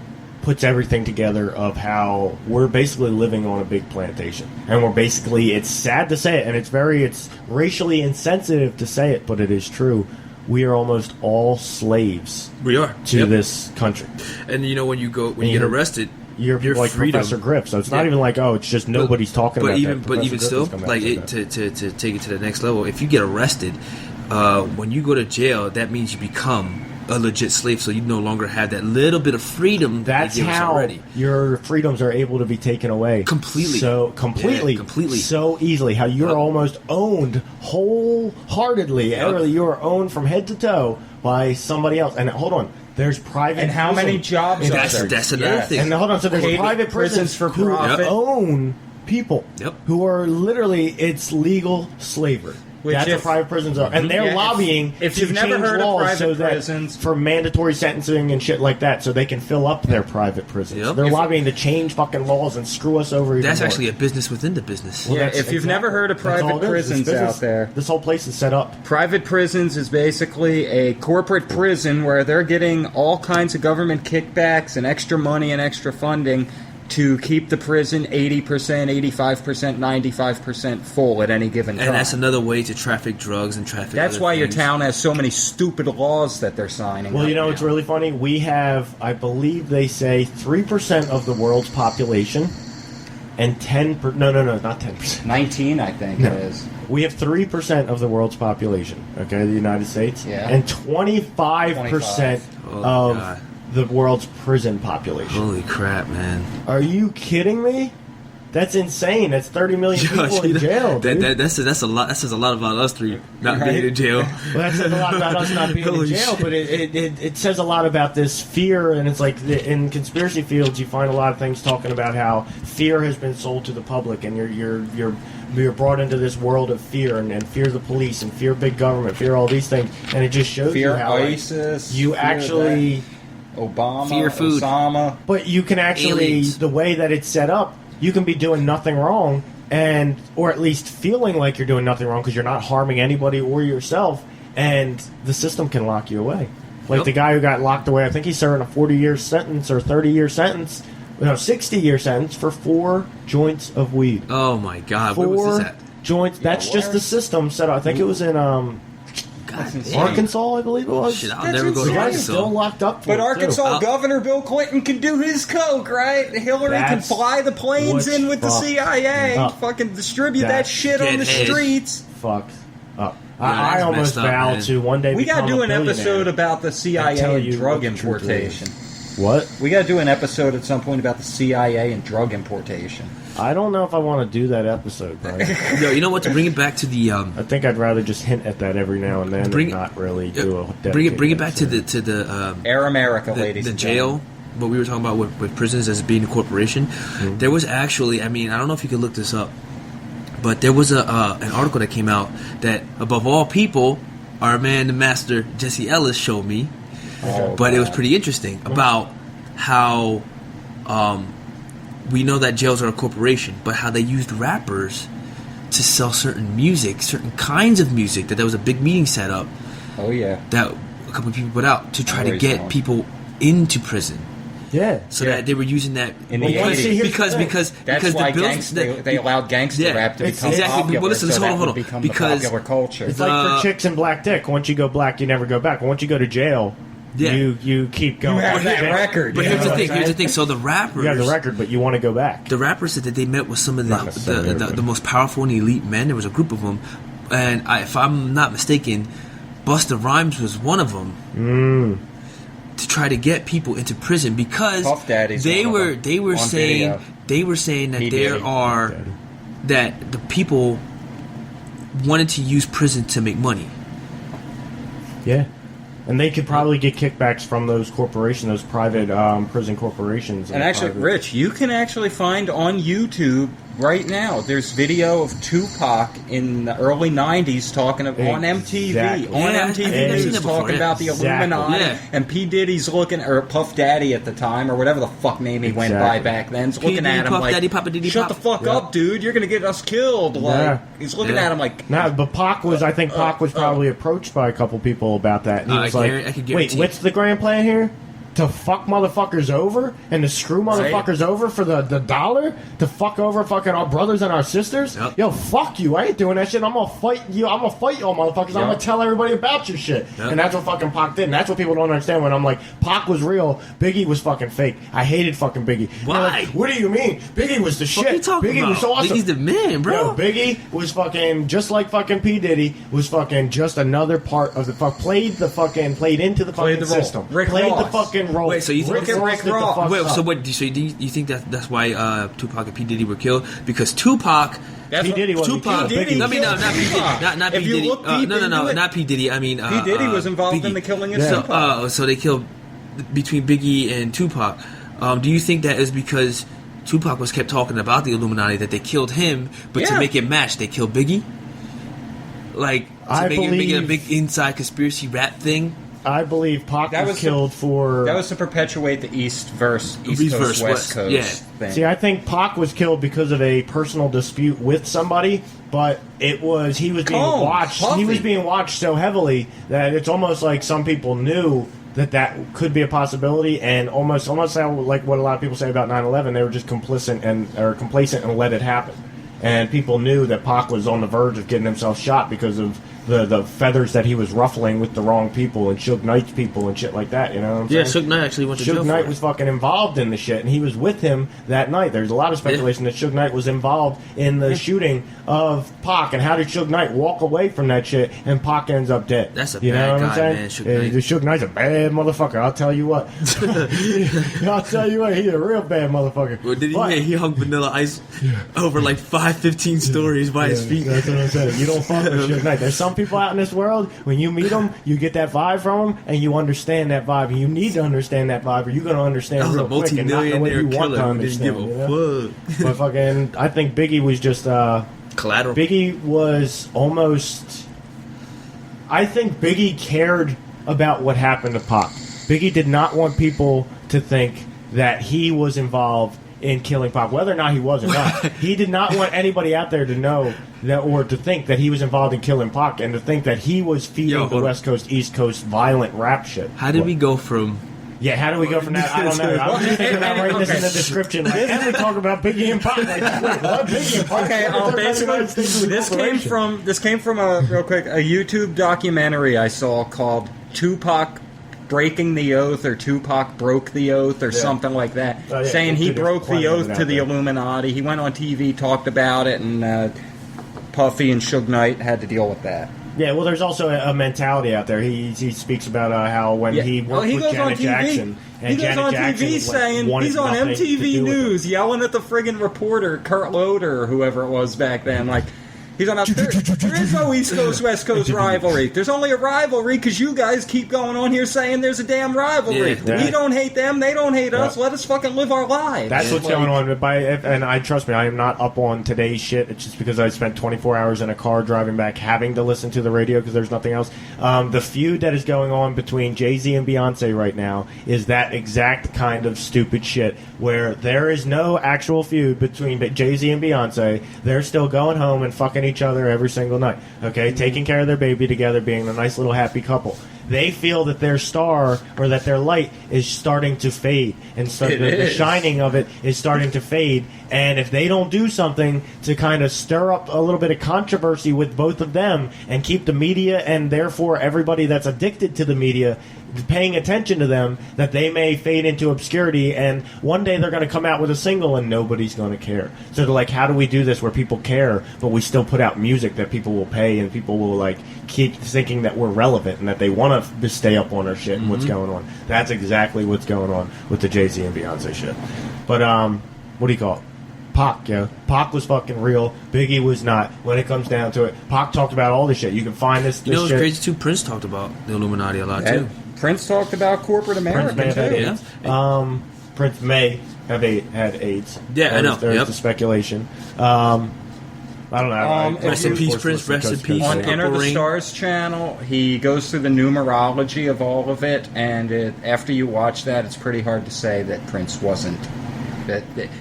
S2: puts everything together of how we're basically living on a big plantation, and it's sad to say it, and it's racially insensitive to say it, but it is true. We are almost all slaves.
S3: We are
S2: to this country.
S3: And when you get arrested,
S2: you're like
S3: freedom.
S2: Professor Griff, so it's not even like, it's just nobody's talking about that.
S3: But even still, like to take it to the next level, if you get arrested, when you go to jail, that means you become a legit slave, so you no longer have that little bit of freedom.
S2: That's how your freedoms are able to be taken away completely. So easily. How you're almost owned wholeheartedly. You are owned from head to toe by somebody else. And hold on, there's private.
S1: And how many jobs are there?
S3: That's another thing.
S2: And hold on, so there's private prisons
S1: for profit
S2: who own people who are literally legal slavery. That's what private prisons are, and they're lobbying
S1: if you've never heard of private prisons
S2: for mandatory sentencing and shit like that, so they can fill up their private prisons. They're lobbying to change fucking laws and screw us over. Even
S3: That's
S2: more.
S3: Actually a business within the business.
S1: Well, if you've never heard of private prisons out there,
S2: this whole place is set up.
S1: Private prisons is basically a corporate prison where they're getting all kinds of government kickbacks and extra money and extra funding to keep the prison 80%, 85%, 95% full at any given time.
S3: And that's another way to traffic drugs and traffic.
S1: That's why your
S3: things.
S1: town has so many stupid laws that they're signing.
S2: Well, it's really funny. We have, I believe they say, 3% of the world's population, and 10%. No, not 10%.
S1: 19, I think it is.
S2: We have 3% of the world's population. Okay, the United States, and 25% of the world's prison population.
S3: Holy crap, man!
S2: Are you kidding me? That's insane. That's 30 million people in jail.
S3: That's a lot. That says a lot about us three not being in jail.
S2: Well, that says a lot about us not being in jail, but it says a lot about this fear. And it's like in conspiracy fields, you find a lot of things talking about how fear has been sold to the public, and you're brought into this world of fear, and fear the police, and fear big government, fear all these things, and it just shows you how
S1: ISIS,
S2: you actually.
S1: Obama,
S3: fear food.
S1: Osama.
S2: But you can actually,
S3: aliens.
S2: The way that it's set up, you can be doing nothing wrong, or at least feeling like you're doing nothing wrong because you're not harming anybody or yourself, and the system can lock you away. Like the guy who got locked away, I think he's serving a 40-year sentence or 30-year sentence, 60-year sentence for 4 joints of weed.
S3: Oh my God!
S2: 4
S3: where was this at?
S2: joints. That's just the system set up. I think it was in Arkansas, I believe it was.
S3: Shit, I'll never go to
S2: The guy's
S3: Arkansas.
S2: still locked up for
S1: But
S2: it,
S1: Arkansas
S2: too.
S1: Governor Bill Clinton can do his coke, right? Hillary can
S2: That's
S1: fly the planes in with the
S2: what's
S1: CIA,
S2: up.
S1: fucking distribute that
S3: That's
S1: shit on the
S3: get
S1: streets.
S2: Fucked up.
S3: Yeah,
S2: I
S3: that's
S2: almost
S3: messed up,
S2: vow
S3: man.
S2: to one day
S1: We
S2: become
S1: gotta do
S2: a
S1: an
S2: billionaire.
S1: episode about the
S2: And tell
S1: CIA and
S2: you
S1: drug
S2: what the truth
S1: importation.
S2: What?
S1: We gotta do an episode at some point about the CIA and drug importation.
S2: I don't know if I want to do that episode, Brian.
S3: No, you know what? To bring it back to the
S2: I think I'd rather just hint at that every now and then and not really do a
S3: bring it
S2: dedicated
S3: back to
S2: episode.
S3: the
S1: Air America, ladies
S3: the
S1: and
S3: jail.
S1: gentlemen.
S3: What we were talking about with prisons as being a corporation.
S2: Mm-hmm.
S3: There was actually, I don't know if you could look this up, but there was an article that came out that above all people, our man, the master Jesse Ellis showed me. But it was pretty interesting about how we know that jails are a corporation, but how they used rappers to sell certain music, certain kinds of music, that there was a big meeting set up
S1: Oh yeah.
S3: that a couple of people put out to try to
S1: Always
S3: get
S1: on.
S3: people into prison.
S2: Yeah.
S3: So
S1: Yeah.
S3: that they were using that
S1: In the
S2: Well,
S1: 80s.
S2: see, here's
S3: because
S2: the thing.
S3: because
S1: That's
S3: because
S1: why
S3: the bills
S1: they allowed gangster rap to become
S3: exactly.
S1: popular.
S3: Well, listen,
S1: so
S3: hold
S1: that
S3: on.
S1: would become
S3: Because
S1: the popular culture.
S2: It's like for chicks in Black Dick. Once you go black, you never go back. Once you go to jail,
S3: Yeah.
S2: you keep going.
S1: You have that
S2: Jail.
S1: record.
S3: But
S1: you
S3: here's
S1: know
S3: the
S1: what
S3: thing.
S1: I'm
S3: Here's the
S1: saying?
S3: thing. So the rappers,
S2: You have the record, but you want to go back.
S3: the rappers said that they met with some of
S2: Not necessarily
S3: the
S2: everybody.
S3: most powerful and elite men. There was a group of them, and if I'm not mistaken, Busta Rhymes was one of them. To try to get people into prison because
S1: Puff Daddy's
S3: they
S1: one of
S3: were
S1: them on
S3: saying
S1: video.
S3: that
S1: He
S3: there
S1: did.
S3: are that the people wanted to use prison to make money.
S2: Yeah. And they could probably get kickbacks from those corporations, those private prison corporations.
S1: And actually,
S2: private-
S1: Rich, you can actually find on YouTube right now, there's video of Tupac in the early 90s talking on MTV.
S2: Exactly.
S1: On
S3: Yeah, I
S1: MTV
S3: think I've seen
S1: News
S3: that before,
S1: talking
S3: yeah.
S1: about the
S2: Exactly.
S1: Illuminati.
S3: Yeah.
S1: And P. Diddy's looking, or Puff Daddy at the time, or whatever the fuck name he went by
S2: Exactly.
S1: back then, is
S3: P.
S1: looking
S3: Diddy,
S1: at him
S3: Puff
S1: like,
S3: Daddy, Papa Diddy,
S1: shut
S3: Pop.
S1: the fuck
S2: Yeah.
S1: up, dude. You're going to get us killed. Like,
S2: Yeah.
S1: he's looking
S3: Yeah.
S1: at him like...
S2: No, but Pac was. I think Pac was probably approached by a couple people about that. And he was
S3: I could
S2: like,
S3: guarantee
S2: "Wait,
S3: it.
S2: what's the grand plan here? To fuck motherfuckers over and to screw motherfuckers over for the dollar? To fuck over fucking our brothers and our sisters?
S3: Yep.
S2: Yo, fuck you! I ain't doing that shit. I'm gonna fight you. I'm gonna fight y'all motherfuckers. I'm gonna tell everybody about your shit."
S3: Yep.
S2: And that's what fucking Pac did. And that's what people don't understand when I'm like, Pac was real, Biggie was fucking fake. I hated fucking Biggie. And they're
S3: Why?
S2: like, what do you mean? Biggie was the
S3: What are you
S2: shit.
S3: talking
S2: Biggie
S3: about?
S2: was so awesome.
S3: Biggie's the man, bro.
S2: Yo, Biggie was fucking just like fucking P. Diddy was fucking just another part of the played into the fucking
S1: Played the role.
S2: system.
S1: Rick
S2: played
S1: Ross.
S2: the fucking role.
S3: Wait, so you think-
S1: Look at Rick
S2: did the
S1: Ross.
S2: fuck
S3: Wait,
S2: up.
S3: so what? So do you think that's why Tupac and P. Diddy were killed? Because Tupac...
S1: That's
S2: P.
S1: what-
S2: Diddy wasn't
S3: Tupac,
S2: killed.
S1: P. Diddy
S3: not P.
S1: killed
S3: Diddy,
S1: Tupac.
S3: not
S1: If
S3: P.
S1: you
S3: Diddy.
S1: look deep into
S3: No,
S1: it-
S3: not P. Diddy. I mean,
S1: P. Diddy was involved
S3: Biggie.
S1: in the killing of
S2: Yeah.
S1: Tupac.
S3: So they killed between Biggie and Tupac. Do you think that is because Tupac was kept talking about the Illuminati that they killed him, but to
S1: Yeah.
S3: make it match, they killed Biggie? Like to
S2: I
S3: make it a
S2: believe-
S3: big inside conspiracy rap thing.
S2: I believe Pac
S1: That
S2: was
S1: was
S2: killed for.
S1: That was to perpetuate the East versus East
S3: East
S1: Coast,
S3: versus
S1: West
S3: West,
S1: Coast
S3: yeah.
S1: thing.
S2: See, I think Pac was killed because of a personal dispute with somebody, but he was being watched. He
S1: Puffy.
S2: was being watched so heavily that it's almost like some people knew that could be a possibility, and almost like what a lot of people say about 9/11, they were just complacent and let it happen. And people knew that Pac was on the verge of getting himself shot because of the feathers that he was ruffling with the wrong people and Suge Knight's people and shit like that. You know what I'm saying?
S3: Suge Knight actually went to jail
S2: Suge
S3: for
S2: Knight
S3: it.
S2: was fucking involved in the shit, and he was with him that night. There's a lot of speculation that Suge Knight was involved in the shooting of Pac, and how did Suge Knight walk away from that shit, and Pac ends up dead?
S3: That's a
S2: you
S3: bad
S2: know what
S3: guy,
S2: I'm saying?
S3: man, Suge Knight.
S2: Suge Knight's a bad motherfucker. I'll tell you what. I'll tell you what, he's a real bad motherfucker.
S3: Well, did he?
S2: But-
S3: Yeah, he hung Vanilla Ice over like 15 stories by his feet.
S2: That's what I'm saying. You don't fuck with Suge Knight. There's some people out in this world, when you meet them, you get that vibe from them, and you understand that vibe. And you need to understand that vibe, or you're going to understand
S3: That was a
S2: real quick and not know what
S3: multi-millionaire
S2: you want to
S3: killer who didn't
S2: understand.
S3: give
S2: you
S3: a
S2: know?
S3: fuck.
S2: But fucking, I think Biggie was just
S3: Collateral.
S2: Biggie was almost. I think Biggie cared about what happened to Pac. Biggie did not want people to think that he was involved in killing Pac, whether or not he was or not. He did not want anybody out there to know that, or to think that he was involved in killing Pac, and to think that he was feeding
S3: Yo,
S2: the
S3: hold on.
S2: West Coast, East Coast violent rap shit.
S3: How did we go from?
S2: Yeah, how do we go from that? I don't know. I was just thinking about writing this in the description. Like, and we talk about Biggie and Pac. Like, wait, what? Biggie and Pac?
S1: Okay, basically, this came from a real quick a YouTube documentary I saw called Tupac Breaking the Oath, or Tupac Broke the Oath, or something like that,
S2: yeah,
S1: saying he
S2: there's
S1: broke
S2: plenty
S1: the
S2: of it
S1: oath
S2: out
S1: to the
S2: there.
S1: Illuminati. He went on TV, talked about it, and Puffy and Suge Knight had to deal with that.
S2: Yeah, well, there's also a mentality out there. He speaks about how when he worked
S1: he
S2: with
S1: goes on
S2: Janet
S1: TV.
S2: Jackson, and
S1: He goes
S2: Janet
S1: on
S2: Jackson
S1: TV
S2: was, like,
S1: saying
S2: wanted
S1: he's on
S2: nothing to
S1: MTV
S2: do with it.
S1: News yelling at the friggin' reporter Kurt Loder or whoever it was back then. Like, he's on. There is no East Coast West Coast rivalry. There's only a rivalry because you guys keep going on here saying there's a damn rivalry.
S3: Yeah.
S1: We don't hate them. They don't hate us.
S2: Yeah.
S1: Let us fucking live our lives.
S2: That's what's
S1: Like,
S2: going on. And I trust me, I am not up on today's shit. It's just because I spent 24 hours in a car driving back, having to listen to the radio because there's nothing else. The feud that is going on between JayZ and Beyonce right now is that exact kind of stupid shit where there is no actual feud between JayZ and Beyonce. They're still going home and fucking each other every single night. Okay, taking care of their baby together, being a nice little happy couple. They feel that their star or that their light is starting to fade, and so the shining of it is starting to fade. And if they don't do something to kind of stir up a little bit of controversy with both of them and keep the media and therefore everybody that's addicted to the media paying attention to them, that they may fade into obscurity, and one day they're going to come out with a single and nobody's going to care. So they're like, how do we do this where people care, but we still put out music that people will pay and people will like keep thinking that we're relevant and that they want to stay up on our shit and what's going on. That's exactly what's going on with the JayZ and Beyonce shit. But what do you call it? Pac, yo. Pac was fucking real. Biggie was not. When it comes down to it, Pac talked about all this shit. You can find this.
S3: You know, it's
S2: shit.
S3: crazy too. Prince talked about the Illuminati a lot too.
S1: Prince talked about corporate America
S2: Prince
S1: too.
S2: Band-Aid. Prince may have had AIDS.
S3: Yeah, I know.
S2: There's the speculation. I don't know.
S3: Rest in peace, Prince. Rest in peace.
S1: On Enter the Stars channel, he goes through the numerology of all of it, and after you watch that, it's pretty hard to say that Prince wasn't.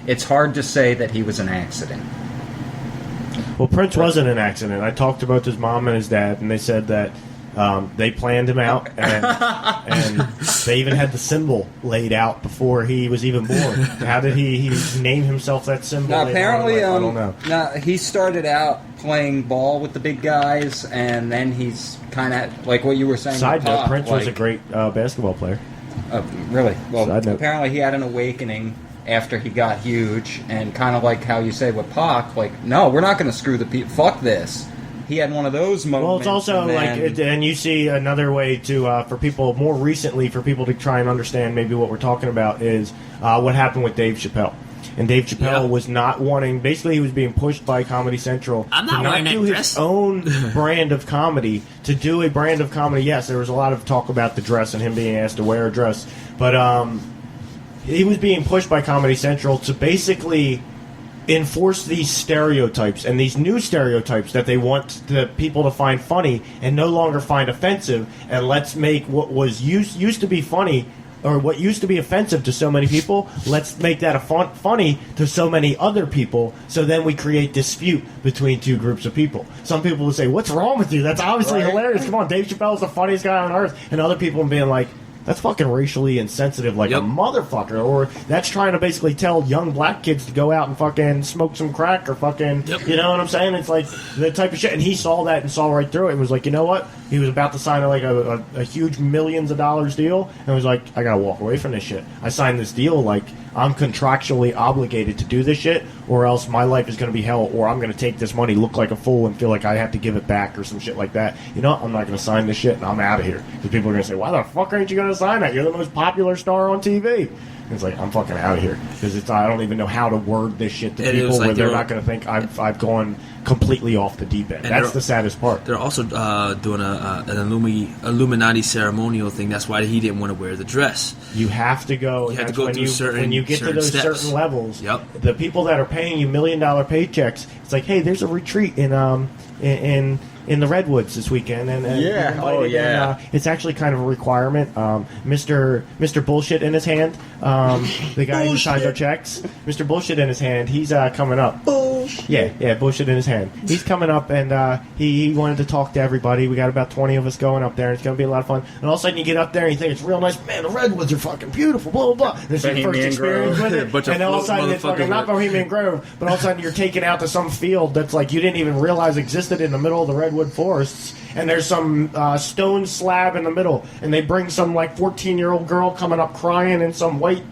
S1: It's hard to say that he was an accident.
S2: Well, Prince wasn't an accident. I talked about his mom and his dad, and they said that they planned him out, and they even had the symbol laid out before he was even born. How did he name himself that symbol?
S1: Now, apparently,
S2: I don't know.
S1: Now, he started out playing ball with the big guys, and then he's kind of like what you were saying.
S2: Side note:
S1: Pac,
S2: Prince was a great basketball player.
S1: Really? Well,
S2: Side note.
S1: Apparently, he had an awakening after he got huge, and kind of like how you say with Pac, like, no, we're not going to screw the people. Fuck this. He had one of those moments.
S2: Well, it's also and you see another way to for people more recently for people to try and understand maybe what we're talking about is what happened with Dave Chappelle. And Dave Chappelle was not wanting. Basically, he was being pushed by Comedy Central
S3: I'm not
S2: to
S3: wearing
S2: not
S3: that
S2: do
S3: dress.
S2: his own brand of comedy. To do a brand of comedy, yes, there was a lot of talk about the dress and him being asked to wear a dress, but he was being pushed by Comedy Central to basically enforce these stereotypes and these new stereotypes that they want the people to find funny and no longer find offensive, and let's make what was used to be funny or what used to be offensive to so many people, let's make that funny to so many other people, so then we create dispute between two groups of people. Some people will say, what's wrong with you? That's obviously hilarious. Come on, Dave Chappelle's the funniest guy on earth. And other people being like, that's fucking racially insensitive like a motherfucker. Or that's trying to basically tell young black kids to go out and fucking smoke some crack or fucking, you know what I'm saying? It's like the type of shit. And he saw that and saw right through it and was like, you know what? He was about to sign a huge millions of dollars deal and was like, I gotta walk away from this shit. I signed this deal like I'm contractually obligated to do this shit, or else my life is going to be hell, or I'm going to take this money, look like a fool, and feel like I have to give it back or some shit like that. You know what? I'm not going to sign this shit, and I'm out of here. Because people are going to say, why the fuck aren't you going to sign that? You're the most popular star on TV. And it's like, I'm fucking out of here. Because I don't even know how to word this shit to people where they're not going to think I've gone completely off the deep end. That's the saddest part.
S3: They're also doing an Illuminati ceremonial thing. That's why he didn't want to wear the dress.
S2: You have to go.
S3: You have to go through certain.
S2: When you get to those
S3: steps.
S2: certain levels, the people that are paying you $1 million paychecks, it's like, hey, there's a retreat in the Redwoods this weekend, and it's actually kind of a requirement. Mr. Bullshit in his hand, the guy who signs our checks, Mr. Bullshit in his hand, he's coming up. Yeah, bullshit in his hand. He's coming up, and he wanted to talk to everybody. We got about 20 of us going up there. It's going to be a lot of fun. And all of a sudden, you get up there and you think it's real nice. Man, the Redwoods are fucking beautiful. Blah blah blah. This is your first experience with it, and all of a sudden, it's fucking not Bohemian Grove, but all of a sudden, you're taken out to some field that's like you didn't even realize existed in the middle of the redwood forests. And there's some stone slab in the middle, and they bring some like 14-year-old girl coming up crying in some white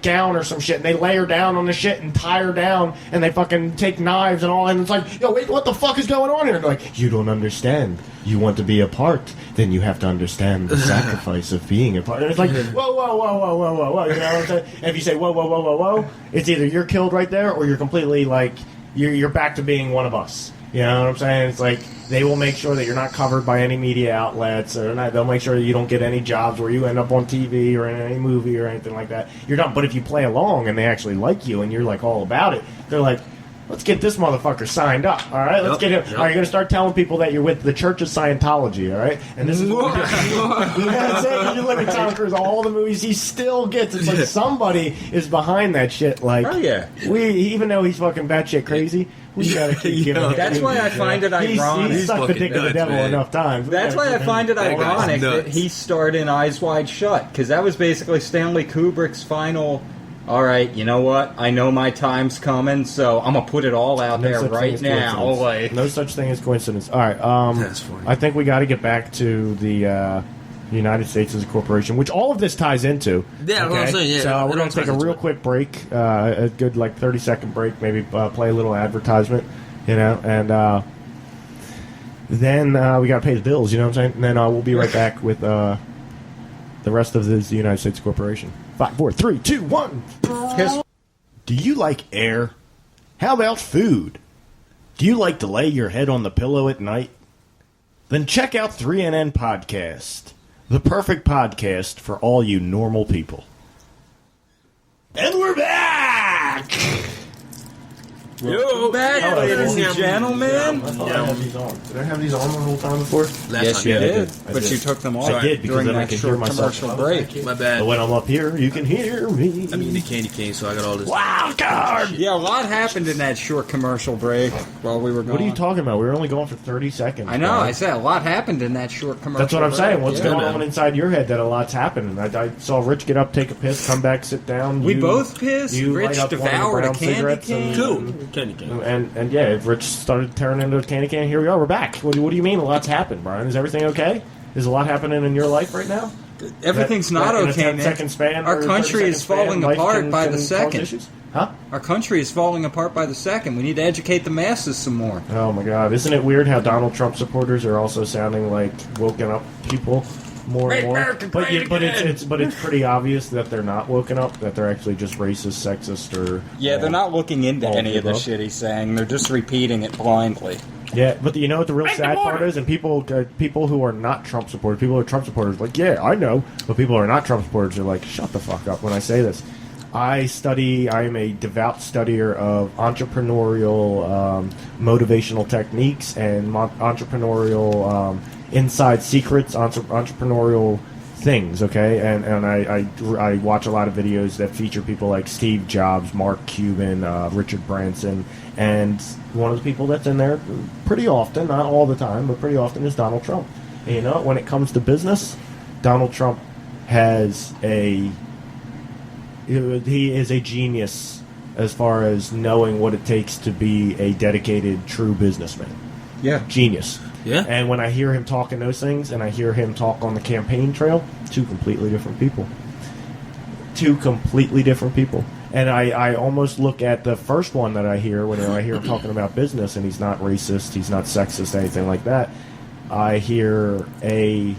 S2: gown or some shit, and they lay her down on the shit and tie her down, and they fucking take knives and all, and it's like, yo, wait, what the fuck is going on here? And they're like, you don't understand. You want to be a part, then you have to understand the sacrifice of being a part. And it's like, whoa, whoa, whoa, whoa, whoa, whoa, whoa. You know what I'm saying? And if you say whoa, whoa, whoa, whoa, whoa, it's either you're killed right there, or you're completely like you're back to being one of us. You know what I'm saying? It's like they will make sure that you're not covered by any media outlets, or they'll make sure that you don't get any jobs where you end up on TV or in any movie or anything like that. You're not. But if you play along and they actually like you and you're like all about it, they're like, let's get this motherfucker signed up. All right, let's get him. All right, you're gonna start telling people that you're with the Church of Scientology. All right, and this is what we do. You know what I'm saying? You look at Tom Cruise, all the movies he still gets. It's like somebody is behind that shit. Like, even though he's fucking batshit crazy. We gotta keep giving him.
S1: That's why I find it ironic.
S2: He's sucked the dick of the devil enough times.
S1: That's why I find it ironic that he starred in Eyes Wide Shut, because that was basically Stanley Kubrick's final. All right, you know what? I know my time's coming, so I'm gonna put it all out there right now. Like,
S2: no such thing as coincidence. All right,
S3: that's funny.
S2: I think we got to get back to the United States as a corporation, which all of this ties into.
S3: Yeah, okay? What I'm saying, yeah.
S2: So we're going to take a real quick break, a good 30-second break, maybe play a little advertisement, you know, and then we got to pay the bills, you know what I'm saying? And then we'll be right back with the rest of this United States corporation. 5, 4, 3, 2, 1. Do you like air? How about food? Do you like to lay your head on the pillow at night? Then check out 3NN Podcast. The perfect podcast for all you normal people. And we're back!
S1: Yo, back, ladies and gentlemen.
S2: I thought I had these on. Did I have these on the whole time before?
S1: Yes, you
S2: Yeah, I
S1: did.
S2: did. I
S1: But
S2: did.
S1: you took them off
S2: I did, because
S1: during
S2: then I
S1: that
S2: could hear
S1: short
S2: myself.
S1: commercial break.
S3: My bad.
S2: But when I'm up here, you can hear me.
S3: I'm eating a candy cane, so I got all this.
S2: Wild card!
S1: Yeah, a lot happened in that short commercial break while we were gone.
S2: What are you talking about? We were only going for 30 seconds.
S1: I know.
S2: bro.
S1: I said a lot happened in that short commercial.
S2: That's what I'm
S1: break.
S2: saying. What's
S1: Yeah.
S2: going
S3: man.
S2: on inside your head that a lot's happening? I saw Rich get up, take a piss, come back, sit down.
S1: We
S2: You-
S1: both pissed.
S2: you
S1: Rich
S2: light up one of the
S1: devoured a
S2: brown
S1: candy
S2: cigarettes
S1: cane.
S3: Two candy cane.
S2: And yeah, Rich started turning into a candy cane. Here we are. We're back. What do you mean a lot's happened, Brian? Is everything okay? Is a lot happening in your life right now?
S1: Everything's
S2: That-
S1: not
S2: that in a
S1: okay,
S2: 10-second
S1: man.
S2: span
S1: Our
S2: or
S1: country
S2: 30-second
S1: is falling
S2: span, life
S1: apart
S2: can-
S1: by
S2: can
S1: the
S2: cause
S1: second.
S2: issues? Huh?
S1: Our country is falling apart by the second. We need to educate the masses some more.
S2: Oh my God! Isn't it weird how Donald Trump supporters are also sounding like woken up people more and
S1: Make
S2: more?
S1: America
S2: But
S1: great
S2: but
S1: again!
S2: it's pretty obvious that they're not woken up. That they're actually just racist, sexist, or
S1: Yeah, they're not looking into
S2: all
S1: any of the
S2: above.
S1: shit he's saying. They're just repeating it blindly.
S2: Yeah, but you know what the real sad part is? And people who are not Trump supporters, people who are Trump supporters, like, yeah, I know. But people who are not Trump supporters are like, shut the fuck up when I say this. I am a devout studier of entrepreneurial motivational techniques and entrepreneurial inside secrets, entrepreneurial things, okay? And I watch a lot of videos that feature people like Steve Jobs, Mark Cuban, Richard Branson, and one of the people that's in there pretty often, not all the time, but pretty often is Donald Trump. And you know, when it comes to business, Donald Trump he is a genius as far as knowing what it takes to be a dedicated, true businessman.
S1: Yeah.
S2: Genius.
S3: Yeah.
S2: And when I hear him talking those things, and I hear him talk on the campaign trail, two completely different people. Two completely different people. And I almost look at the first one that I hear when I hear him talking about business, and he's not racist, he's not sexist, anything like that. I hear a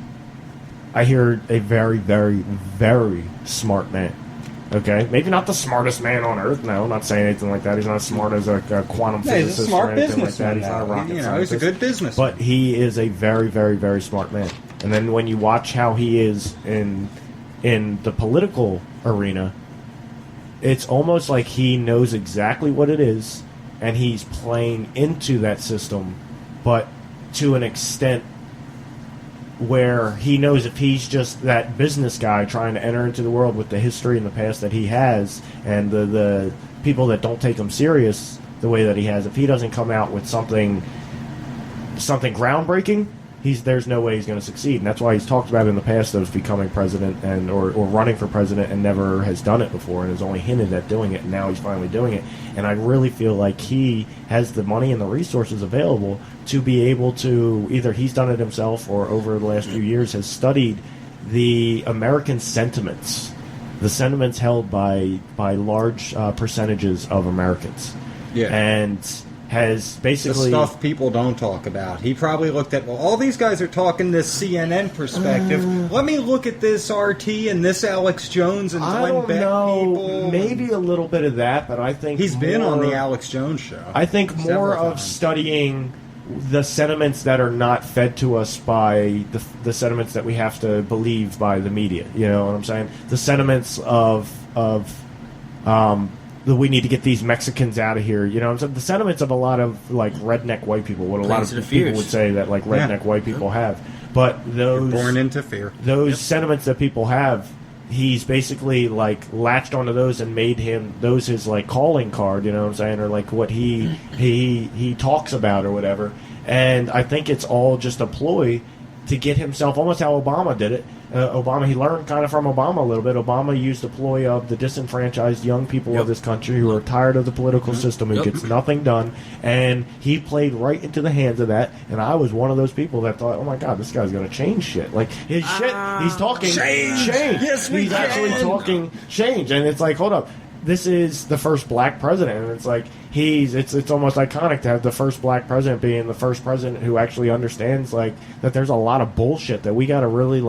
S2: very, very, very smart man. Okay, maybe not the smartest man on earth. No, I'm not saying anything like that. He's not as smart as a quantum
S1: Yeah, he's
S2: physicist
S1: a smart
S2: or anything like
S1: businessman.
S2: that. He's not a rocket
S1: He's a
S2: scientist.
S1: good businessman.
S2: But he is a very, very, very smart man. And then when you watch how he is in the political arena, it's almost like he knows exactly what it is, and he's playing into that system, but to an extent where he knows if he's just that business guy trying to enter into the world with the history and the past that he has, and the people that don't take him serious the way that he has, if he doesn't come out with something groundbreaking, there's no way he's going to succeed. And that's why he's talked about in the past of becoming president or running for president, and never has done it before, and has only hinted at doing it, and now he's finally doing it. And I really feel like he has the money and the resources available to be able to, either he's done it himself or over the last few years has studied the American sentiments, the sentiments held by large percentages of Americans.
S1: Yeah.
S2: And has
S1: the
S2: basically
S1: stuff people don't talk about. He probably looked at, well, all these guys are talking this CNN perspective. Let me look at this RT and this Alex Jones and
S2: I
S1: Glenn
S2: don't
S1: Beck
S2: know,
S1: people.
S2: maybe a little bit of that, but I think
S1: He's been on
S2: more-
S1: the Alex Jones show.
S2: I think more
S1: several
S2: of
S1: times.
S2: studying the sentiments that are not fed to us by the sentiments that we have to believe by the media. You know what I'm saying? The sentiments of that we need to get these Mexicans out of here. You know what I'm saying? The sentiments of a lot of like redneck white people, what a lot
S3: Plains
S2: of
S3: of the
S2: people
S3: Fears.
S2: would say that like redneck white people have. But those
S1: Born into fear.
S2: those sentiments that people have, he's basically like latched onto those and made those his like calling card, you know what I'm saying, or like what he talks about or whatever. And I think it's all just a ploy to get himself, almost how Obama did it. He learned kind of from Obama a little bit. Obama used the ploy of the disenfranchised young people of this country who are tired of the political system and gets nothing done, and he played right into the hands of that. And I was one of those people that thought, oh my God, this guy's going to change shit. Like his shit, he's talking change.
S1: Yes, we
S2: he's actually
S1: can.
S2: talking change, and it's like, hold up. This is the first black president, and it's like it's almost iconic to have the first black president being the first president who actually understands like that there's a lot of bullshit that we got to really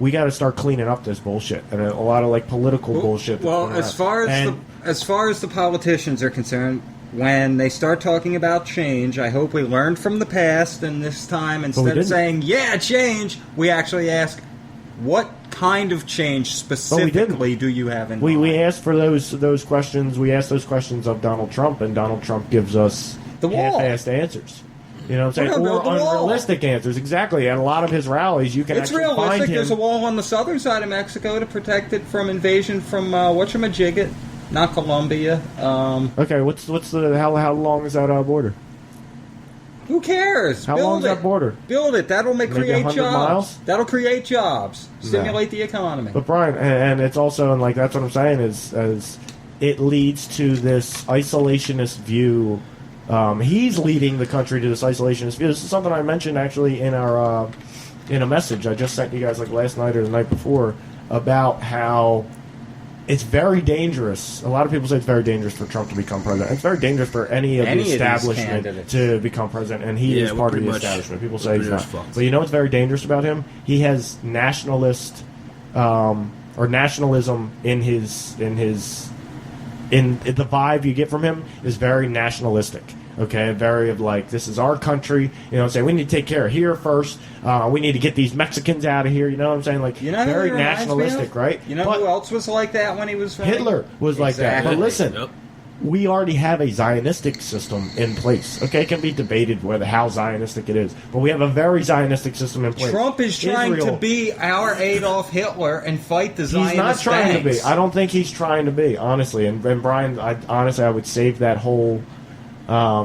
S2: we got to start cleaning up this bullshit and a lot of like political bullshit.
S1: Well, as far as the politicians are concerned, when they start talking about change, I hope we learned from the past, and this time instead of saying change, we actually ask what kind of change specifically do you have in mind?
S2: We asked for those questions. We asked those questions of Donald Trump, and Donald Trump gives us
S1: the wall.
S2: half-assed answers. You know what I'm saying?
S1: We're
S2: Or
S1: gonna build the wall.
S2: It's exactly. At a lot of his rallies, you can
S1: It's
S2: actually find
S1: realistic.
S2: him.
S1: There's a wall on the southern side of Mexico to protect it from invasion from whatchamajigget, not Colombia.
S2: Okay, what's the how long is that border?
S1: Who cares?
S2: How
S1: Build
S2: long is
S1: it.
S2: that border?
S1: Build it. That'll
S2: Maybe
S1: create
S2: 100
S1: jobs.
S2: miles?
S1: That'll create jobs. Stimulate the economy.
S2: But Brian, and it's also, and like that's what I'm saying is it leads to this isolationist view. He's leading the country to this isolationist view. This is something I mentioned actually in our in a message I just sent you guys like last night or the night before about how it's very dangerous. A lot of people say it's very dangerous for Trump to become president. It's very dangerous for any of the establishment to become president, and he is part of the establishment. People say he's not.
S3: Fucked.
S2: But you know what's very dangerous about him? He has nationalist or nationalism in the vibe you get from him is very nationalistic. Okay, very of like, this is our country. You know, say we need to take care of here first. We need to get these Mexicans out of here. You know what I'm saying? Like, very nationalistic, right?
S1: You know
S2: but
S1: who else was like that when he was running?
S2: Hitler was like that. But listen,
S3: Yep.
S2: we already have a Zionistic system in place. Okay, it can be debated how Zionistic it is, but we have a very Zionistic system in place.
S1: Trump is trying to be our Adolf Hitler and fight the Zionist
S2: He's not trying
S1: banks.
S2: to be. I don't think he's trying to be, honestly. And Brian, I would save that whole. I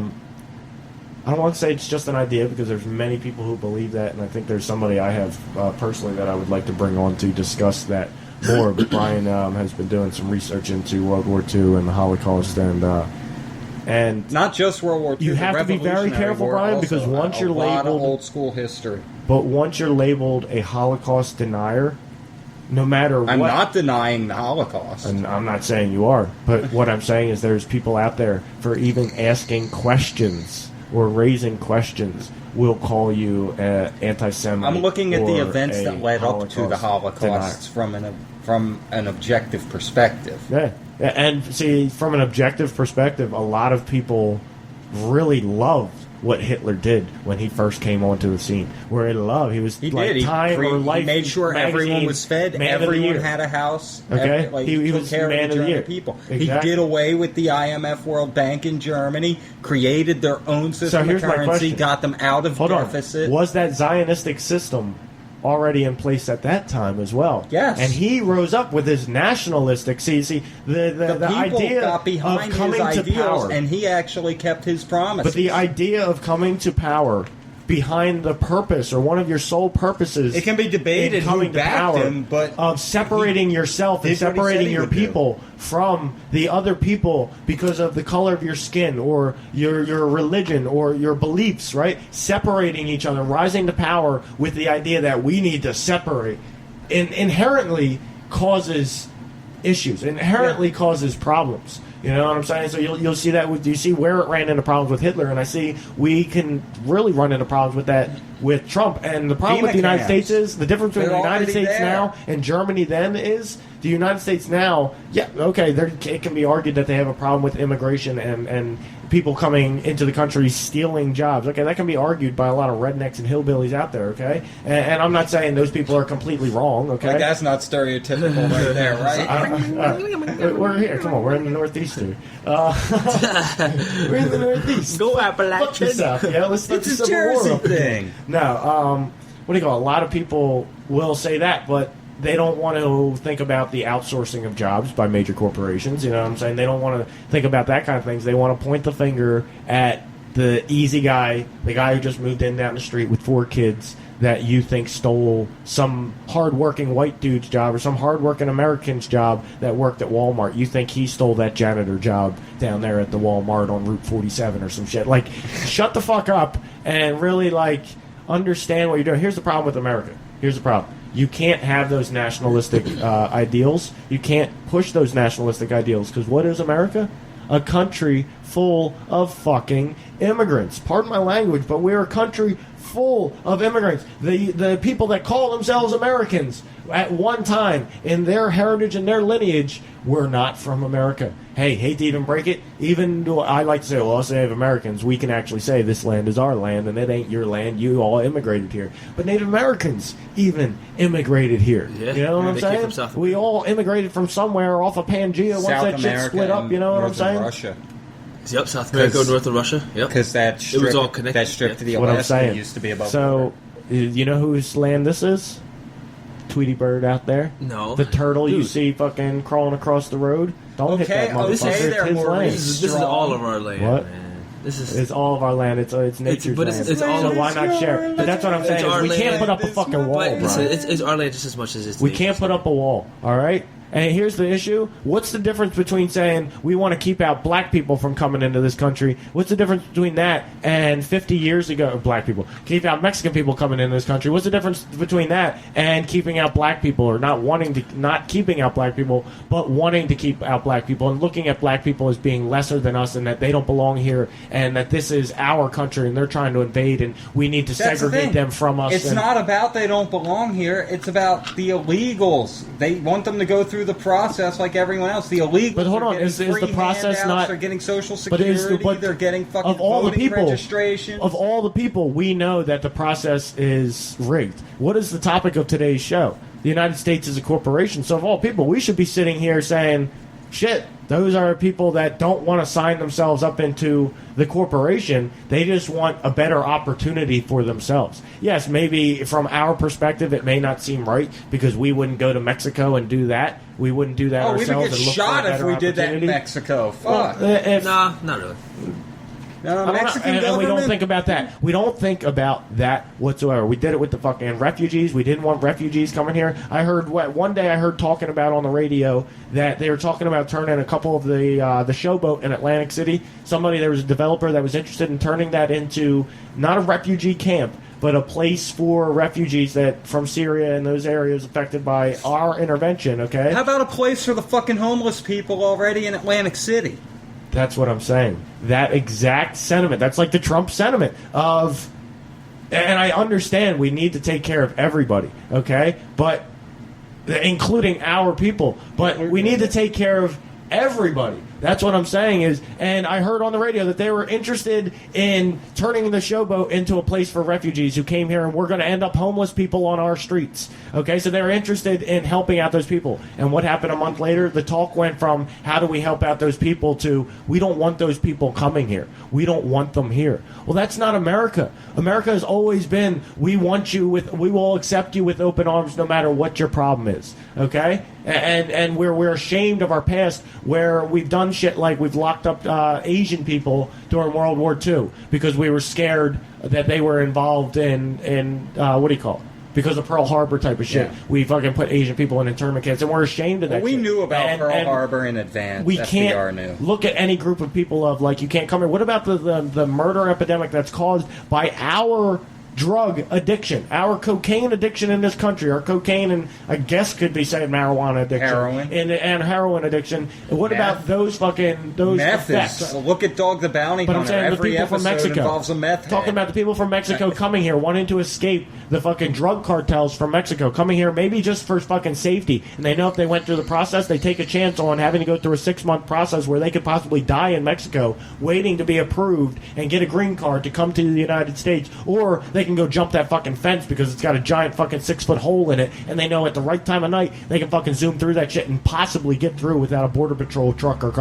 S2: don't want to say it's just an idea because there's many people who believe that, and I think there's somebody I have personally that I would like to bring on to discuss that more. But Brian has been doing some research into World War II and the Holocaust, and
S1: not just World War II.
S2: You have to be very careful, Brian, because once you're labeled
S1: old school history.
S2: But once you're labeled a Holocaust denier, no matter what,
S1: I'm not denying the Holocaust.
S2: and I'm not saying you are, but what I'm saying is there's people out there for even asking questions or raising questions will call you anti-Semite.
S1: I'm looking at the
S2: or
S1: events
S2: a
S1: that led up to the Holocaust
S2: denier.
S1: from an objective perspective.
S2: Yeah, and see, from an objective perspective, a lot of people really loved what Hitler did when he first came onto the scene. Where he was
S1: He
S2: like
S1: did. He made sure everyone was fed. Everyone had a house.
S2: Okay,
S1: he
S2: was
S1: took care
S2: man
S1: of the
S2: of the year.
S1: German people.
S2: Exactly.
S1: He did away with the IMF World Bank in Germany, created their own system
S2: here's
S1: of
S2: my
S1: currency,
S2: question.
S1: got them out of deficit.
S2: Was that Zionistic system already in place at that time as well?
S1: Yes.
S2: And he rose up with his nationalistic. See, the
S1: people
S2: idea
S1: got behind
S2: of coming
S1: his
S2: to
S1: ideals,
S2: power,
S1: and he actually kept his promise.
S2: but the idea of coming to power behind the purpose or one of your sole purposes,
S1: it can be debated
S2: in
S1: who
S2: coming to
S1: backed
S2: power,
S1: him, but
S2: of separating yourself and
S1: did what he said
S2: separating
S1: he
S2: your
S1: would do.
S2: people from the other people because of the color of your skin or your religion or your beliefs, right? Separating each other, rising to power with the idea that we need to separate, inherently causes issues, inherently causes problems. You know what I'm saying? So you'll see that you see where it ran into problems with Hitler, and I see we can really run into problems with that with Trump. And the problem with the United States is the difference between the United States now and Germany then is the United States now. Yeah, okay, it can be argued that they have a problem with immigration and people coming into the country stealing jobs. Okay, that can be argued by a lot of rednecks and hillbillies out there. Okay, and I'm not saying those people are completely wrong. Okay,
S1: like, that's not stereotypical right there, right?
S2: We're here. Come on, we're in the Northeast here. We're in the Northeast.
S3: Go
S2: Fuck the
S3: Appalachian.
S2: South. Yeah, let's start
S1: It's
S2: the
S1: a
S2: Civil War
S1: Jersey
S2: up again.
S1: thing.
S2: No, what do you call it? A lot of people will say that, but they don't want to think about the outsourcing of jobs by major corporations. You know what I'm saying? They don't want to think about that kind of things. They want to point the finger at the easy guy, the guy who just moved in down the street with 4 kids that you think stole some hard-working white dude's job or some hard-working American's job that worked at Walmart. You think he stole that janitor job down there at the Walmart on Route 47 or some shit. Like, shut the fuck up and really, like, understand what you're doing. Here's the problem with America. Here's the problem. You can't have those nationalistic ideals. You can't push those nationalistic ideals because what is America? A country full of fucking immigrants. Pardon my language, but we're a country full of immigrants. The people that call themselves Americans at one time in their heritage and their lineage were not from America. Hey, hate to even break it, even though I like to say, well, us Native Americans, we can actually say this land is our land and it ain't your land. You all immigrated here. But Native Americans even immigrated here.
S3: Yeah.
S2: You know what I'm
S3: They came
S2: saying?
S3: from South
S2: We all immigrated from somewhere off of Pangea once
S1: South
S2: that shit
S1: America
S2: split up.
S1: and
S2: You know what I'm
S1: northern
S2: saying?
S1: Russia.
S3: Yep, South America, north of Russia. Yep.
S1: Because that strip,
S3: It was all connected,
S1: that strip to the
S2: What I'm
S1: Alaska
S2: saying.
S1: used to be above
S2: So, you know whose land this is? Tweety Bird out there.
S3: No.
S2: The turtle you
S3: Dude.
S2: see fucking crawling across the road. Don't hit that motherfucker.
S3: okay,
S2: It's
S1: they're
S2: his
S1: more
S2: land.
S3: This is all of our land,
S2: What?
S3: man. This is
S2: It's all of our land. It's nature's
S3: but
S2: land.
S3: it's all
S2: so
S3: of-
S2: why not share? But that's what I'm saying.
S3: It's our
S2: Is we can't
S3: land.
S2: put up a fucking wall,
S3: But
S2: bro.
S3: listen, it's our land just as much as it's.
S2: We
S3: nature's
S2: can't put
S3: land.
S2: up a wall. All right. And here's the issue. What's the difference between saying we want to keep out black people from coming into this country? What's the difference between that and 50 years ago, black people, keep out Mexican people coming into this country? What's the difference between that and keeping out black people, or not keeping out black people, but wanting to keep out black people and looking at black people as being lesser than us and that they don't belong here and that this is our country and they're trying to invade and we need to
S1: That's the
S2: segregate
S1: thing.
S2: them from us?
S1: It's
S2: and,
S1: not about they don't belong here. It's about the illegals. They want them to go through the process like everyone else. The illegals.
S2: But hold
S1: are
S2: on,
S1: getting
S2: is the
S1: free
S2: process
S1: handouts,
S2: not-
S1: They're getting Social
S2: But
S1: Security. They're getting fucking
S2: of all the
S1: voting
S2: people,
S1: registration.
S2: Of all the people, we know that the process is rigged. What is the topic of today's show? The United States is a corporation. So of all people, we should be sitting here saying, shit, those are people that don't want to sign themselves up into the corporation. They just want a better opportunity for themselves. Yes, maybe from our perspective, it may not seem right because we wouldn't go to Mexico and do that. We wouldn't do that
S1: Oh, we would
S2: ourselves
S1: get
S2: and look
S1: shot
S2: for a
S1: if
S2: better
S1: we did that in
S2: opportunity.
S1: Mexico.
S2: Well,
S1: Fuck.
S2: if,
S3: Nah, not really.
S1: No,
S2: I don't know,
S1: Mexican
S2: and we
S1: government.
S2: don't think about that. We don't think about that whatsoever. We did it with the fucking refugees. We didn't want refugees coming here. I heard one day I heard talking about on the radio that they were talking about turning a couple of the showboat in Atlantic City. There was a developer that was interested in turning that into not a refugee camp, but a place for refugees that from Syria and those areas affected by our intervention. Okay,
S1: How about a place for the fucking homeless people already in Atlantic City?
S2: that's what I'm saying. That exact sentiment. That's like the Trump sentiment of, and I understand we need to take care of everybody, okay? But, including our people. But we need to take care of everybody. That's what I'm saying is, and I heard on the radio that they were interested in turning the showboat into a place for refugees who came here and we're going to end up homeless people on our streets. Okay, so they were interested in helping out those people. And what happened a month later? The talk went from how do we help out those people to we don't want those people coming here. We don't want them here. Well, that's not America. America has always been we will accept you with open arms no matter what your problem is. Okay? And we're ashamed of our past where we've done shit like we've locked up Asian people during World War II because we were scared that they were involved in what do you call it? Because of Pearl Harbor type of shit.
S1: Yeah.
S2: We fucking put Asian people in internment camps and we're ashamed of that
S1: We
S2: shit.
S1: knew about
S2: And-
S1: Pearl
S2: and
S1: Harbor in advance.
S2: we
S1: FDR
S2: can't
S1: knew.
S2: look at any group of people of like you can't come here. What about the murder epidemic that's caused by our drug addiction, our cocaine addiction in this country, our cocaine and I guess could be saying marijuana addiction,
S1: Heroin.
S2: and heroin addiction. And what
S1: Meth.
S2: about those
S1: Meth
S2: effects?
S1: is, look at Dog the Bounty
S2: But I'm
S1: Hunter.
S2: saying the
S1: Every
S2: people from
S1: episode
S2: Mexico.
S1: involves a meth
S2: Talking
S1: head.
S2: about the people from Mexico coming here, wanting to escape the fucking drug cartels from Mexico, coming here maybe just for fucking safety. And they know if they went through the process, they take a chance on having to go through a 6-month process where they could possibly die in Mexico, waiting to be approved and get a green card to come to the United States. Or they can go jump that fucking fence because it's got a giant fucking 6-foot hole in it, and they know at the right time of night they can fucking zoom through that shit and possibly get through without a border patrol truck or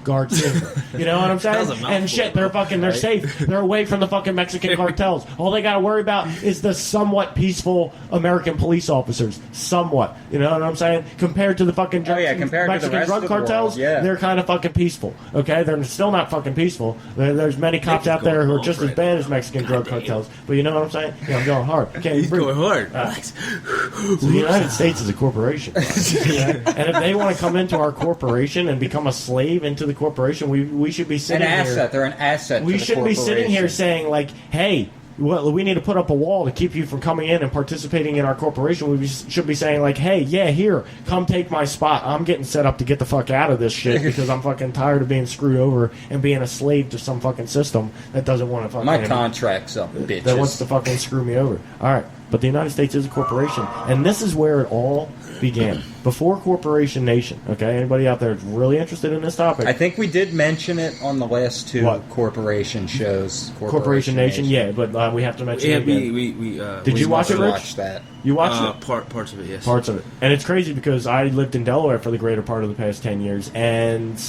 S2: guard seeing them. You know what I'm saying?
S3: That was a mouthful,
S2: And shit, they're safe. They're away from the fucking Mexican cartels. All they got to worry about is the somewhat peaceful American police officers. Somewhat. You know what I'm saying? Compared to the fucking
S1: Oh, yeah, compared to the
S2: Mexican
S1: rest
S2: drug
S1: of the world,
S2: cartels,
S1: yeah.
S2: they're kind of fucking peaceful. Okay? They're still not fucking peaceful. There's many cops out there who are just as bad as Mexican drug cartels. But you know what I'm saying? Yeah, I'm going hard. Okay,
S3: He's going hard. Relax.
S2: so the United States is a corporation. Yeah? And if they want to come into our corporation and become a slave into the corporation, we should be
S1: An
S2: sitting
S1: asset.
S2: here.
S1: They're an asset.
S2: We
S1: to the
S2: shouldn't be sitting here
S1: corporation.
S2: saying like, "Hey, well, we need to put up a wall to keep you from coming in and participating in our corporation. We should be saying, like, hey, yeah, here, come take my spot. I'm getting set up to get the fuck out of this shit because I'm fucking tired of being screwed over and being a slave to some fucking system that doesn't want to fucking...
S1: My contract's up, bitches.
S2: That wants to fucking screw me over. All right, but the United States is a corporation, and this is where it all began. Before Corporation Nation, okay? Anybody out there really interested in this topic?
S1: I think we did mention it on the last two corporation shows.
S2: Corporation Nation, yeah, but we have to mention it again. Did you watch it, Rich?
S1: Watched that.
S2: You watched it?
S3: Parts of it, yes.
S2: Parts of it. And it's crazy because I lived in Delaware for the greater part of the past 10 years, and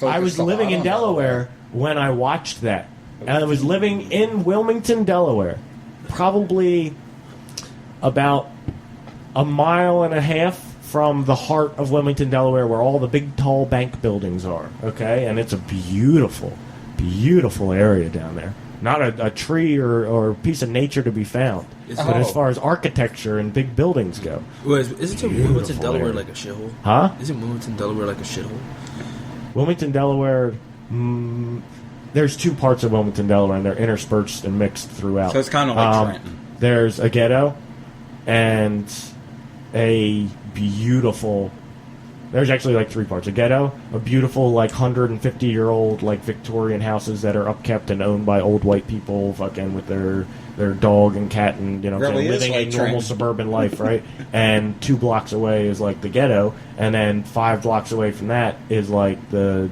S2: I was living in Delaware when I watched that. And I was living in Wilmington, Delaware, probably about a mile and a half from the heart of Wilmington, Delaware, where all the big, tall bank buildings are, okay? And it's a beautiful, beautiful area down there. Not a tree or piece of nature to be found. But as far as architecture and big buildings go.
S3: Well, isn't Wilmington, Delaware like a shithole?
S2: Huh?
S3: Isn't Wilmington, Delaware like a shithole?
S2: Wilmington, Delaware... there's two parts of Wilmington, Delaware, and they're interspersed and mixed throughout.
S1: So it's kind of like Trenton.
S2: There's a ghetto and a beautiful... There's actually like three parts. A ghetto, a beautiful like 150-year-old like Victorian houses that are upkept and owned by old white people fucking with their dog and cat and, you know,
S1: Really
S2: living
S1: like
S2: a normal
S1: Trenton.
S2: suburban life, right? And 2 blocks away is like the ghetto, and then 5 blocks away from that is like the...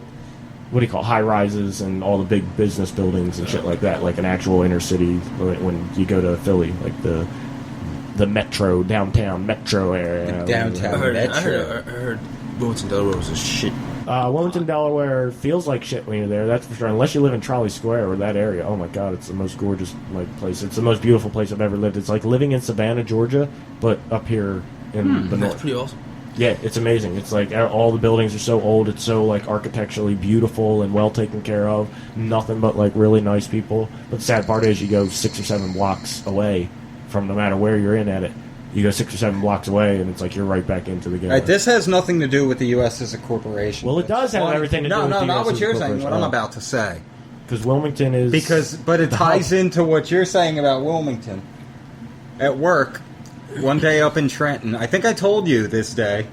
S2: what do you call it, high rises and all the big business buildings and shit like that, like an actual inner city when you go to Philly, like the downtown metro area.
S1: Downtown
S3: I heard Wilmington, Delaware was a shit.
S2: Wilmington, Delaware feels like shit when you're there, that's for sure. Unless you live in Trolley Square or that area. Oh my god, it's the most gorgeous like place. It's the most beautiful place I've ever lived. It's like living in Savannah, Georgia, but up here in the north.
S3: That's pretty awesome.
S2: Yeah, it's amazing. It's like all the buildings are so old. It's so like architecturally beautiful and well taken care of. Nothing but like really nice people. But the sad part is you go 6 or 7 blocks away from no matter where you're in at it. You go 6 or 7 blocks away and it's like you're right back into the game.
S1: All right, this has nothing to do with the U.S. as a corporation.
S2: Well, it does have everything to do with the U.S.
S1: No, not
S2: as
S1: what
S2: a
S1: you're saying,
S2: corporation.
S1: what I'm about to say.
S2: Because Wilmington is...
S1: But it ties into what you're saying about Wilmington. At work, one day up in Trenton, I think I told you this day.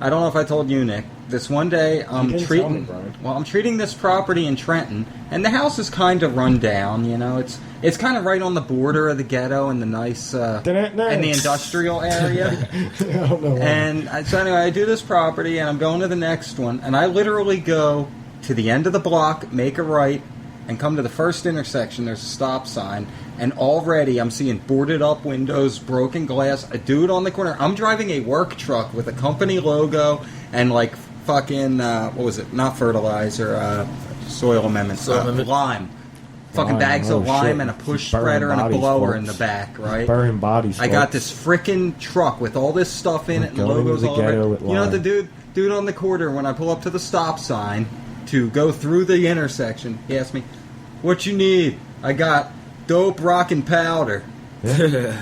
S1: I don't know if I told you, Nick. This one day, I'm treating this property in Trenton, and the house is kind of run down. You know, it's kind of right on the border of the ghetto and the nice and the industrial area.
S2: I don't know why.
S1: And so anyway, I do this property, and I'm going to the next one, and I literally go to the end of the block, make a right, and come to the first intersection. There's a stop sign, and already I'm seeing boarded up windows, broken glass, a dude on the corner. I'm driving a work truck with a company logo and like fucking what was it? Not fertilizer, soil amendments, lime. Fucking bags of lime and a push spreader and a blower in the back, right?
S2: Burning bodies.
S1: I got this freaking truck with all this stuff in it and logos all over it. You know what the dude on the corner, when I pull up to the stop sign to go through the intersection, he asked me, "What you need?" I got dope, rock, and powder.
S2: Yeah.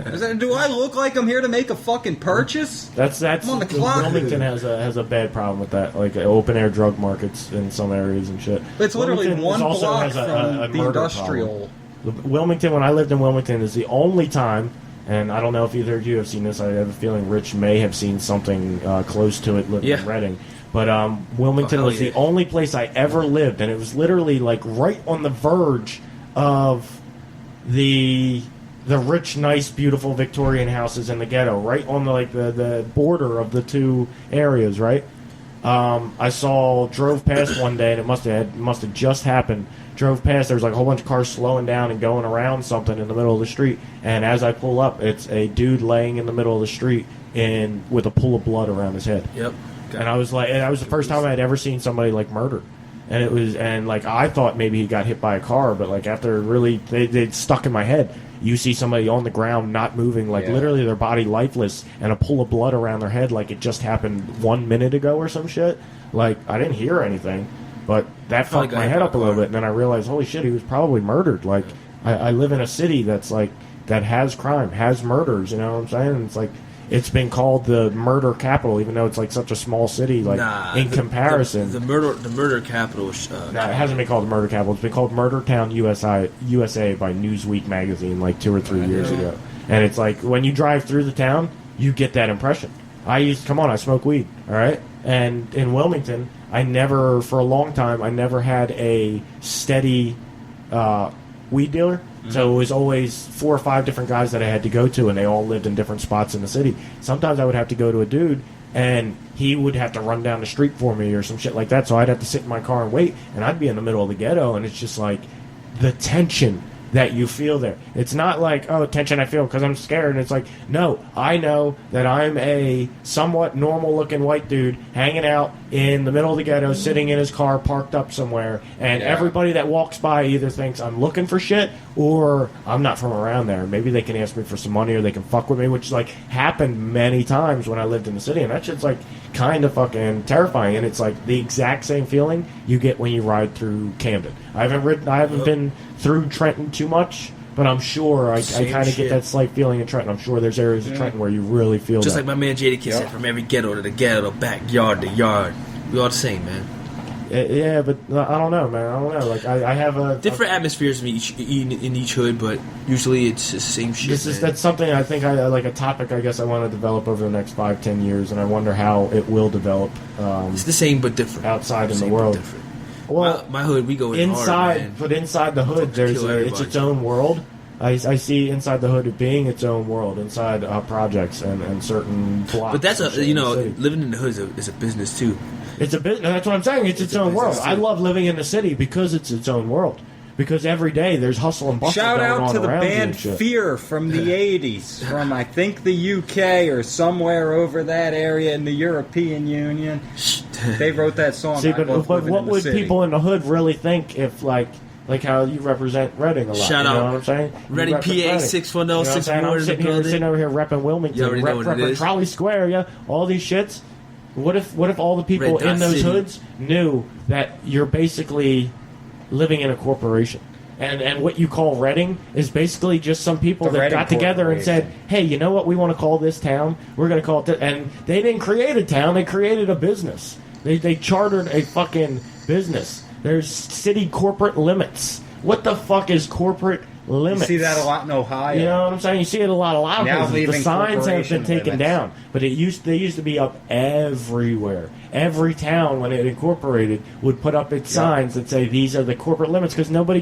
S1: I said, do I look like I'm here to make a fucking purchase?
S2: That's
S1: I'm on the clock.
S2: Wilmington has a bad problem with that, like open air drug markets in some areas and shit.
S1: But it's literally
S2: Wilmington
S1: one
S2: also
S1: block
S2: has
S1: from the industrial.
S2: Wilmington, when I lived in Wilmington, is the only time, and I don't know if either of you have seen this. I have a feeling Rich may have seen something close to it living in Reading. But Wilmington was the only place I ever lived, and it was literally like right on the verge of the rich, nice, beautiful Victorian houses in the ghetto, right on the border of the two areas, right? I drove past one day, and it must have just happened. Drove past, there was like a whole bunch of cars slowing down and going around something in the middle of the street, and as I pull up, it's a dude laying in the middle of the street with a pool of blood around his head.
S3: Yep.
S2: And I was like, and that was the first time I'd ever seen somebody like murdered. And I thought maybe he got hit by a car, but like after really, they'd stuck in my head. You see somebody on the ground not moving, like literally their body lifeless, and a pool of blood around their head, like it just happened 1 minute ago or some shit. Like I didn't hear anything, but that fucked my head up a little bit. And then I realized, holy shit, he was probably murdered. Like I live in a city that's like that has crime, has murders. You know what I'm saying? And it's like it's been called the murder capital, even though it's like such a small city. Like in comparison,
S3: the murder capital.
S2: It hasn't been called the murder capital. It's been called Murder Town, USA by Newsweek magazine like 2 or 3 years ago. And it's like when you drive through the town, you get that impression. I smoke weed, all right? And in Wilmington, for a long time, I never had a steady weed dealer. Mm-hmm. So it was always 4 or 5 different guys that I had to go to, and they all lived in different spots in the city. Sometimes I would have to go to a dude, and he would have to run down the street for me or some shit like that, so I'd have to sit in my car and wait, and I'd be in the middle of the ghetto, and it's just like the tension that you feel there. It's not like, oh, tension I feel because I'm scared. And it's like, no, I know that I'm a somewhat normal-looking white dude hanging out in the middle of the ghetto, sitting in his car parked up somewhere, and everybody that walks by either thinks I'm looking for shit or I'm not from around there. Maybe they can ask me for some money or they can fuck with me, which like happened many times when I lived in the city, and that shit's like kind of fucking terrifying. And it's like the exact same feeling you get when you ride through Camden. I haven't been through Trenton too much, but I'm sure I kind of get that slight feeling in Trenton. I'm sure there's areas of Trenton where you really feel
S3: just
S2: that.
S3: like my man Jada said, from every ghetto to the ghetto, backyard to yard, we all the same, man.
S2: Yeah, but I don't know, man. I don't know. Like I have a
S3: different atmospheres in each hood, but usually it's the same shit.
S2: That's something I think I like, a topic I guess I want to develop over the next 5-10 years, and I wonder how it will develop.
S3: It's the same but different
S2: outside in the world.
S3: Well, my hood, we go
S2: inside,
S3: hard, man.
S2: But inside the hood, it's its own world. I see inside the hood it being its own world, inside projects and certain blocks.
S3: But that's living in the hood is a business too.
S2: It's a business. That's what I'm saying. It's its own world. I love living in the city because it's its own world. Because every day there's hustle and bustle
S1: Shout
S2: going on
S1: out to the
S2: around
S1: band Fear from the 80s, from I think the UK or somewhere over that area in the European Union. They wrote that song.
S2: See, but what would people in the hood really think if like how you represent Reading a lot?
S3: Shout
S2: out,
S3: you know
S2: what I'm saying?
S3: Reading, PA 610
S2: I'm sitting here repping Wilmington,
S3: you already know what it is.
S2: Trolley Square, yeah, all these shits. What if all the people in those hoods knew that you're basically living in a corporation? And what you call Reading is basically just some people that got together and said, hey, you know what we want to call this town? We're going to call it and they didn't create a town, they created a business. They chartered a fucking business. There's city corporate limits. What the fuck is corporate limits?
S1: You see that a lot in Ohio.
S2: You know what I'm saying? You see it a lot of places. The signs have been taken down, but they used to be up everywhere. Every town, when it incorporated, would put up its signs that say these are the corporate limits, because nobody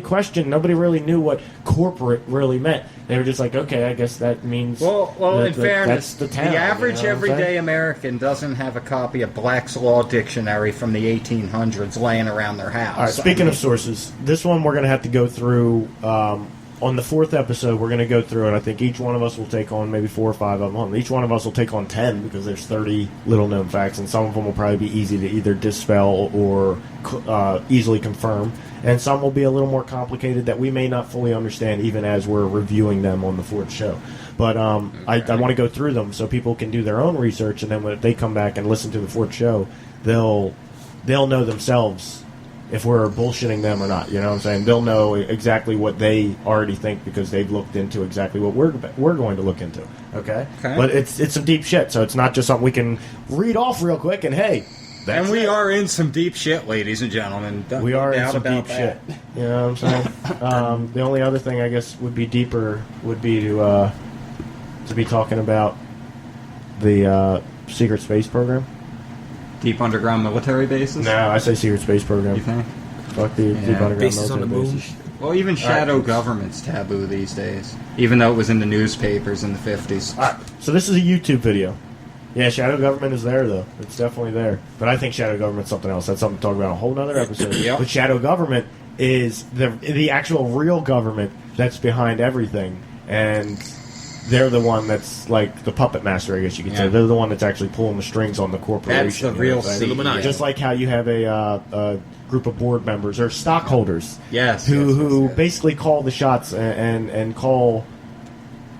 S2: really knew what corporate really meant. They were just like, okay, I guess that means.
S1: Well, in fairness,
S2: that's the town.
S1: The average everyday American doesn't have a copy of Black's Law Dictionary from the 1800s laying around their house.
S2: All right. Speaking of sources, this one we're going to have to go through. On the 4th episode, we're going to go through it. I think each one of us will take on maybe 4 or 5 of them. Each one of us will take on 10 because there's 30 little-known facts, and some of them will probably be easy to either dispel or easily confirm, and some will be a little more complicated that we may not fully understand even as we're reviewing them on the 4th show. But I want to go through them so people can do their own research, and then when they come back and listen to the 4th show, they'll know themselves if we're bullshitting them or not. You know what I'm saying? They'll know exactly what they already think because they've looked into exactly what we're going to look into. Okay? But it's some deep shit, so it's not just something we can read off real quick and hey.
S1: And we are in some deep shit, ladies and gentlemen.
S2: We are in some deep shit. You know what I'm saying? The only other thing I guess would be deeper would be to be talking about the secret space program.
S1: Deep underground military bases?
S2: No, I say secret space program.
S1: You think?
S2: Fuck the deep underground
S3: bases
S2: military
S3: on the moon.
S2: bases.
S1: Well, even shadow government's taboo these days. Even though it was in the newspapers in the 50s.
S2: All right, so this is a YouTube video. Yeah, shadow government is there, though. It's definitely there. But I think shadow government's something else. That's something to talk about in a whole other episode. But shadow government is the actual real government that's behind everything. And they're the one that's like the puppet master, I guess you could say. They're the one that's actually pulling the strings on the corporation.
S1: That's the real
S3: Illuminati.
S2: Just like how you have a group of board members or stockholders, who basically call the shots and call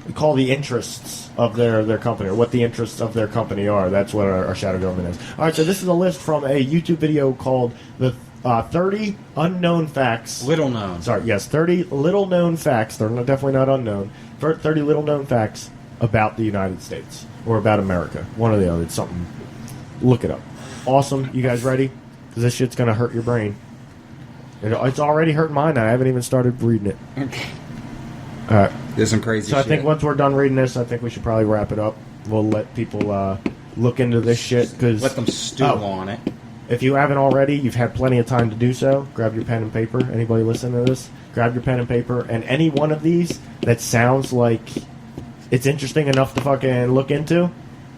S2: the interests of their company, or what the interests of their company are. That's what our shadow government is. All right, so this is a list from a YouTube video called the 30 unknown facts.
S1: 30
S2: little known facts. They're definitely not unknown. 30 little known facts about the United States or about America. One or the other. It's something. Look it up. Awesome. You guys ready? Because this shit's going to hurt your brain. It's already hurting mine. I haven't even started reading it. All right.
S1: There's some crazy
S2: So
S1: shit.
S2: I think once we're done reading this, I think we should probably wrap it up. We'll let people look into this shit. Cause,
S1: let them stew on it.
S2: If you haven't already, you've had plenty of time to do so. Grab your pen and paper. Anybody listening to this? Grab your pen and paper. And any one of these that sounds like it's interesting enough to fucking look into,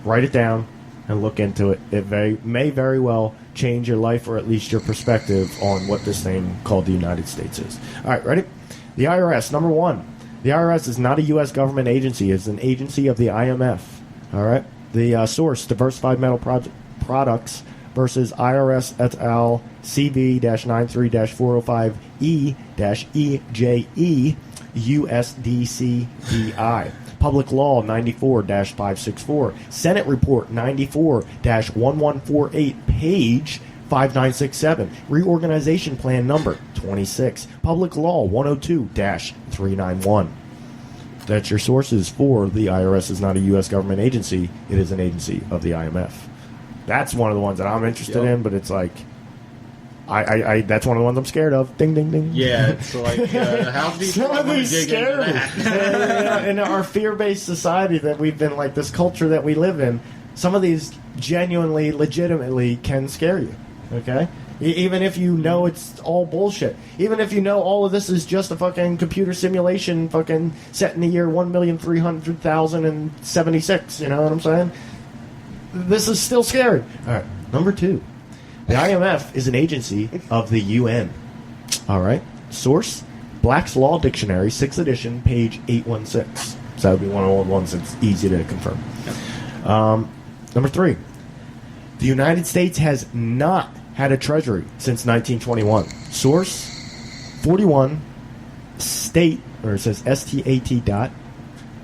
S2: write it down and look into it. It may very well change your life or at least your perspective on what this thing called the United States is. All right, ready? The IRS, number one. The IRS is not a U.S. government agency. It's an agency of the IMF. All right? The source, Diversified Metal Products versus IRS et al. CV-93-405E-EJE USDCDI. Public Law 94-564. Senate Report 94-1148, page 5967. Reorganization Plan Number 26. Public Law 102-391. That's your sources for the IRS is not a U.S. government agency. It is an agency of the IMF. That's one of the ones that I'm interested in, but it's like, I that's one of the ones I'm scared of. Ding, ding, ding.
S1: Yeah, it's like, how deep
S2: Some of these scare me. In our fear-based society that we've been, like, this culture that we live in, some of these genuinely, legitimately can scare you. Okay? Even if you know it's all bullshit. Even if you know all of this is just a fucking computer simulation fucking set in the year 1,300,076. You know what I'm saying? This is still scary. All right. Number two. The IMF is an agency of the UN. All right. Source, Black's Law Dictionary, 6th edition, page 816. So that would be one of the old ones that's easy to confirm. Number three. The United States has not had a treasury since 1921. Source, 41 state, or it says STAT dot,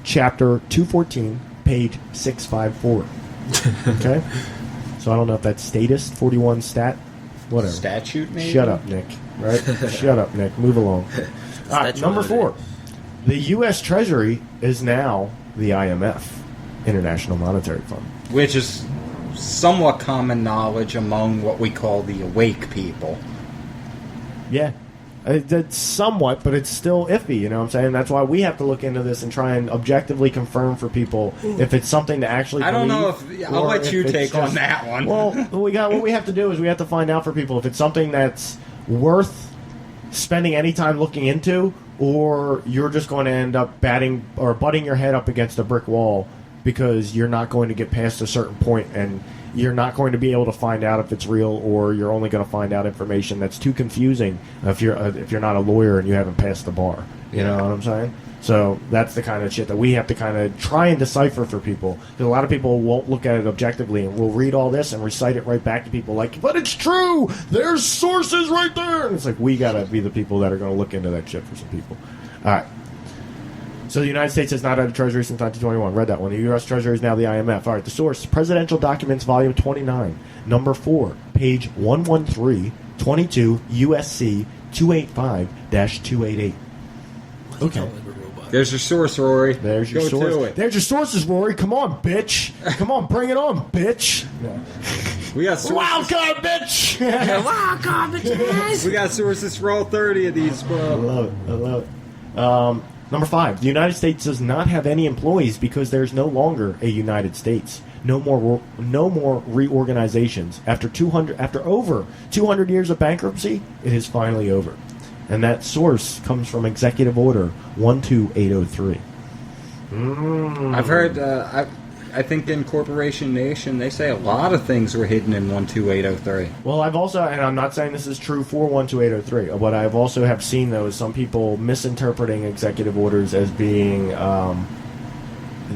S2: chapter 214, page 654. Okay? So I don't know if that's statist, 41 stat, whatever.
S1: Statute, maybe?
S2: Shut up, Nick. Right? Shut up, Nick. Move along. All right, number four. The U.S. Treasury is now the IMF, International Monetary Fund.
S1: Which is somewhat common knowledge among what we call the awake people.
S2: Yeah. It's somewhat, but it's still iffy, you know what I'm saying? That's why we have to look into this and try and objectively confirm for people if it's something to actually
S1: I don't know
S2: believe,
S1: if... I'll let you take on that one.
S2: Well, what we have to do is we have to find out for people if it's something that's worth spending any time looking into, or you're just going to end up butting your head up against a brick wall because you're not going to get past a certain point and you're not going to be able to find out if it's real, or you're only going to find out information that's too confusing if you're not a lawyer and you haven't passed the bar. You know what I'm saying? So that's the kind of shit that we have to kind of try and decipher for people. Because a lot of people won't look at it objectively and will read all this and recite it right back to people like, but it's true! There's sources right there! And it's like, we got to be the people that are going to look into that shit for some people. All right. So the United States has not had a treasury since 1921. Read that one. The U.S. Treasury is now the IMF. All right, the source, Presidential Documents, Volume 29, Number 4, page 113, 22, USC 285-288. Okay.
S1: There's your source, Rory.
S2: There's your source.
S1: To it.
S2: There's your sources, Rory. Come on, bitch. Come on, bring it on, bitch.
S1: We got sources.
S2: Wild card, bitch.
S3: Wild card, bitches.
S1: We got sources for all 30 of these, bro.
S2: I love it. Number 5. The United States does not have any employees because there's no longer a United States. No more reorganizations. After over 200 years of bankruptcy, it is finally over. And that source comes from Executive Order 12803.
S1: I've heard, I think in Corporation Nation, they say a lot of things were hidden in 12803.
S2: Well, I've also, and I'm not saying this is true for 12803, what I've also have seen, though, is some people misinterpreting executive orders as being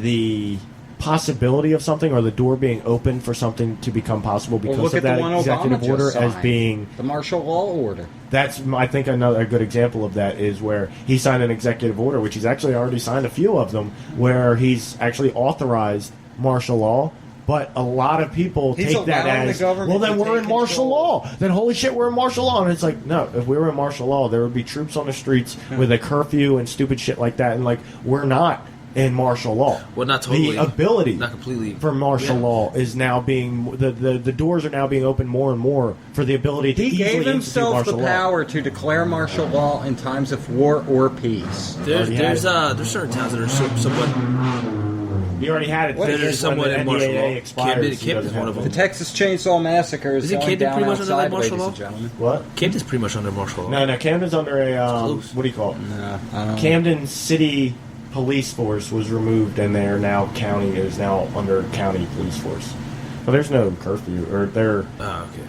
S2: the possibility of something, or the door being open for something to become possible because of that executive order as being
S1: the martial law order.
S2: That's, I think, a good example of that is where he signed an executive order, which he's actually already signed a few of them, where he's actually authorized martial law. But a lot of people take that as, well, then we're in martial law. Then holy shit, we're in martial law. And it's like, no, if we were in martial law, there would be troops on the streets with a curfew and stupid shit like that. And like, we're not in martial law.
S3: Well, not totally.
S2: The ability,
S3: not completely,
S2: for martial law is now being the doors are now being opened more and more for the ability to
S1: He
S2: easily
S1: gave himself
S2: institute
S1: the
S2: martial law.
S1: power to declare martial law in times of war or peace.
S3: There's certain towns that are somewhat.
S2: He already had it.
S1: What?
S3: There's somewhat in martial law.
S2: Expires,
S3: Camden's one of
S1: The
S3: them.
S1: Texas Chainsaw Massacre is
S3: Isn't
S1: going
S3: Camden
S1: down
S3: pretty much under that
S1: outside,
S3: martial
S1: ladies
S3: law?
S1: and gentlemen.
S2: What?
S3: Camden's pretty much under martial law.
S2: No, Camden's under a
S3: close.
S2: what do you call it?
S1: No, I don't know.
S2: Camden City Police Force was removed, and they're now county is now under county police force. But there's no curfew, or there.
S3: Oh, okay.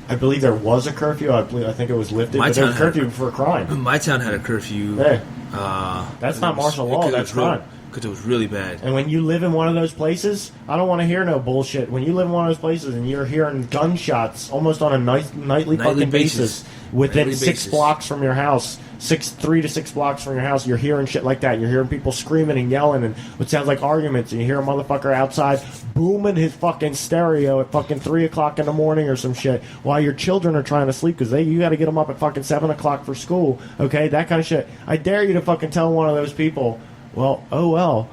S2: I believe there was a curfew. I think it was lifted, but there was a curfew for a crime.
S3: My town had a curfew.
S2: Hey, that's not martial law. That's crime.
S3: Because it was really bad.
S2: And when you live in one of those places, I don't want to hear no bullshit. When you live in one of those places and you're hearing gunshots almost on a nightly fucking basis within
S3: Nightly
S2: 6
S3: basis.
S2: blocks from your house, 3 to 6 blocks from your house, you're hearing shit like that. You're hearing people screaming and yelling and what sounds like arguments, and you hear a motherfucker outside booming his fucking stereo at fucking 3 o'clock in the morning or some shit while your children are trying to sleep because you got to get them up at fucking 7 o'clock for school. Okay, that kind of shit. I dare you to fucking tell one of those people, well,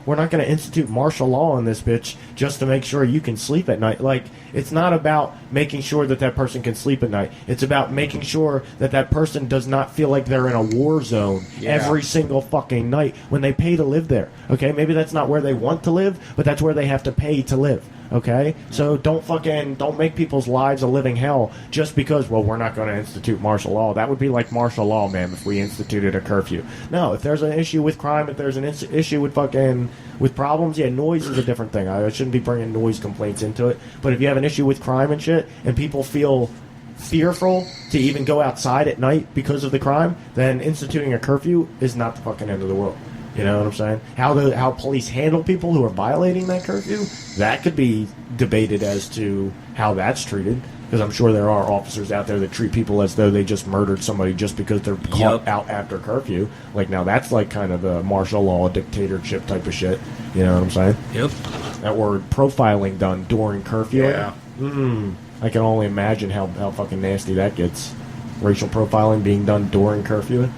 S2: we're not going to institute martial law on this bitch just to make sure you can sleep at night. Like, it's not about making sure that person can sleep at night. It's about making sure that person does not feel like they're in a war zone every single fucking night when they pay to live there. Okay, maybe that's not where they want to live, but that's where they have to pay to live. Okay, so don't make people's lives a living hell just because, well, we're not going to institute martial law. That would be like martial law, man, if we instituted a curfew. No, if there's an issue with crime, if there's an issue with with problems, noise is a different thing. I shouldn't be bringing noise complaints into it. But if you have an issue with crime and shit, and people feel fearful to even go outside at night because of the crime, then instituting a curfew is not the fucking end of the world. You know what I'm saying? How police handle people who are violating that curfew, that could be debated as to how that's treated. Because I'm sure there are officers out there that treat people as though they just murdered somebody just because they're caught out after curfew. Like, now that's like kind of a martial law dictatorship type of shit. You know what I'm saying?
S3: Yep.
S2: That word profiling done during curfew.
S1: Yeah.
S2: I can only imagine how fucking nasty that gets. Racial profiling being done during curfew.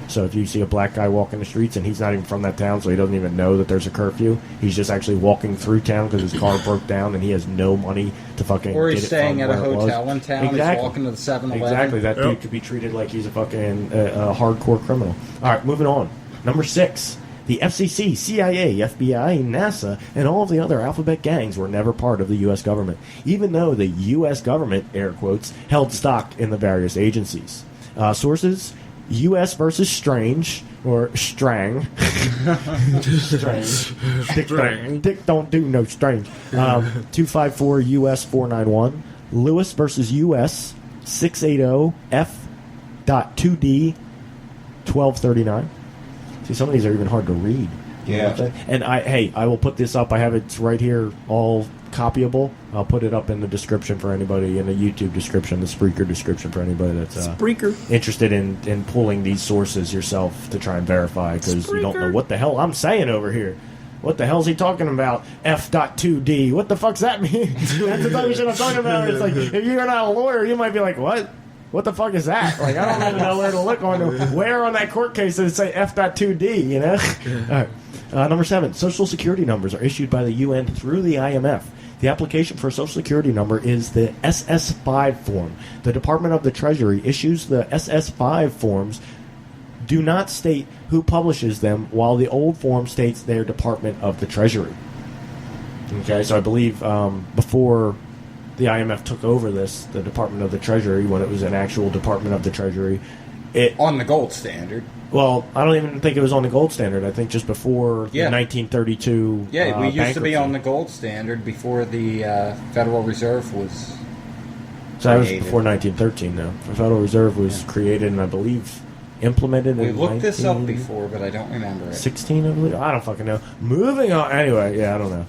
S2: So if you see a black guy walking the streets and he's not even from that town, so he doesn't even know that there's a curfew, he's just actually walking through town because his car broke down and he has no money to fucking
S1: Or he's
S2: get it
S1: staying
S2: from
S1: at a
S2: where it was.
S1: hotel in town, he's walking to the 7-Eleven.
S2: Exactly, that dude could be treated like he's a fucking hardcore criminal. Alright, moving on. Number 6. The FCC, CIA, FBI, NASA, and all of the other alphabet gangs were never part of the U.S. government, even though the U.S. government, air quotes, held stock in the various agencies. Sources: U.S. versus Strange, or Strang. Strange. Dick don't do no strange. 254 U.S. 491. Lewis versus U.S. 680 F.2D 1239. See, some of these are even hard to read. You know what I'm saying? And I will put this up. I have it right here, all copyable. I'll put it up in the description for anybody, in the YouTube description, the Spreaker description for anybody that's interested in pulling these sources yourself to try and verify, because you don't know what the hell I'm saying over here. What the hell's he talking about? F.2D. What the fuck's that mean? That's the type of shit I'm talking about. It's like, if you're not a lawyer, you might be like, what? What the fuck is that? Like, I don't even know where to look where on that court case does it say F.2D, you know? All right. Number 7, Social Security numbers are issued by the UN through the IMF. The application for a Social Security number is the SS5 form. The Department of the Treasury issues the SS5 forms, do not state who publishes them, while the old form states their Department of the Treasury. Okay, so I believe before the IMF took over the Department of the Treasury, when it was an actual Department of the Treasury,
S1: on the gold standard.
S2: Well, I don't even think it was on the gold standard. I think just before the 1932
S1: Yeah, we used
S2: bankruptcy.
S1: to be on the gold standard before the Federal Reserve was
S2: So that was
S1: created.
S2: before 1913, though. The Federal Reserve was created, and I believe implemented
S1: We
S2: in
S1: looked this up before, but I don't remember it.
S2: 16, I believe. I don't fucking know. Moving on. Anyway, I don't know.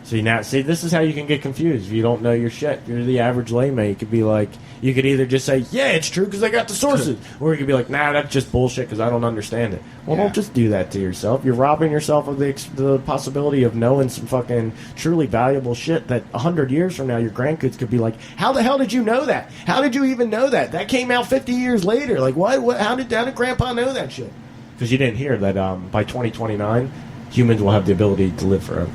S2: See, this is how you can get confused. If you don't know your shit, you're the average layman. You could be like, you could either just say, yeah, it's true because I got the sources. Or you could be like, nah, that's just bullshit because I don't understand it. Well, don't just do that to yourself. You're robbing yourself of the possibility of knowing some fucking truly valuable shit that 100 years from now your grandkids could be like, how the hell did you know that? How did you even know that? That came out 50 years later. Like, what? How did Grandpa know that shit? Because you didn't hear that by 2029, humans will have the ability to live forever.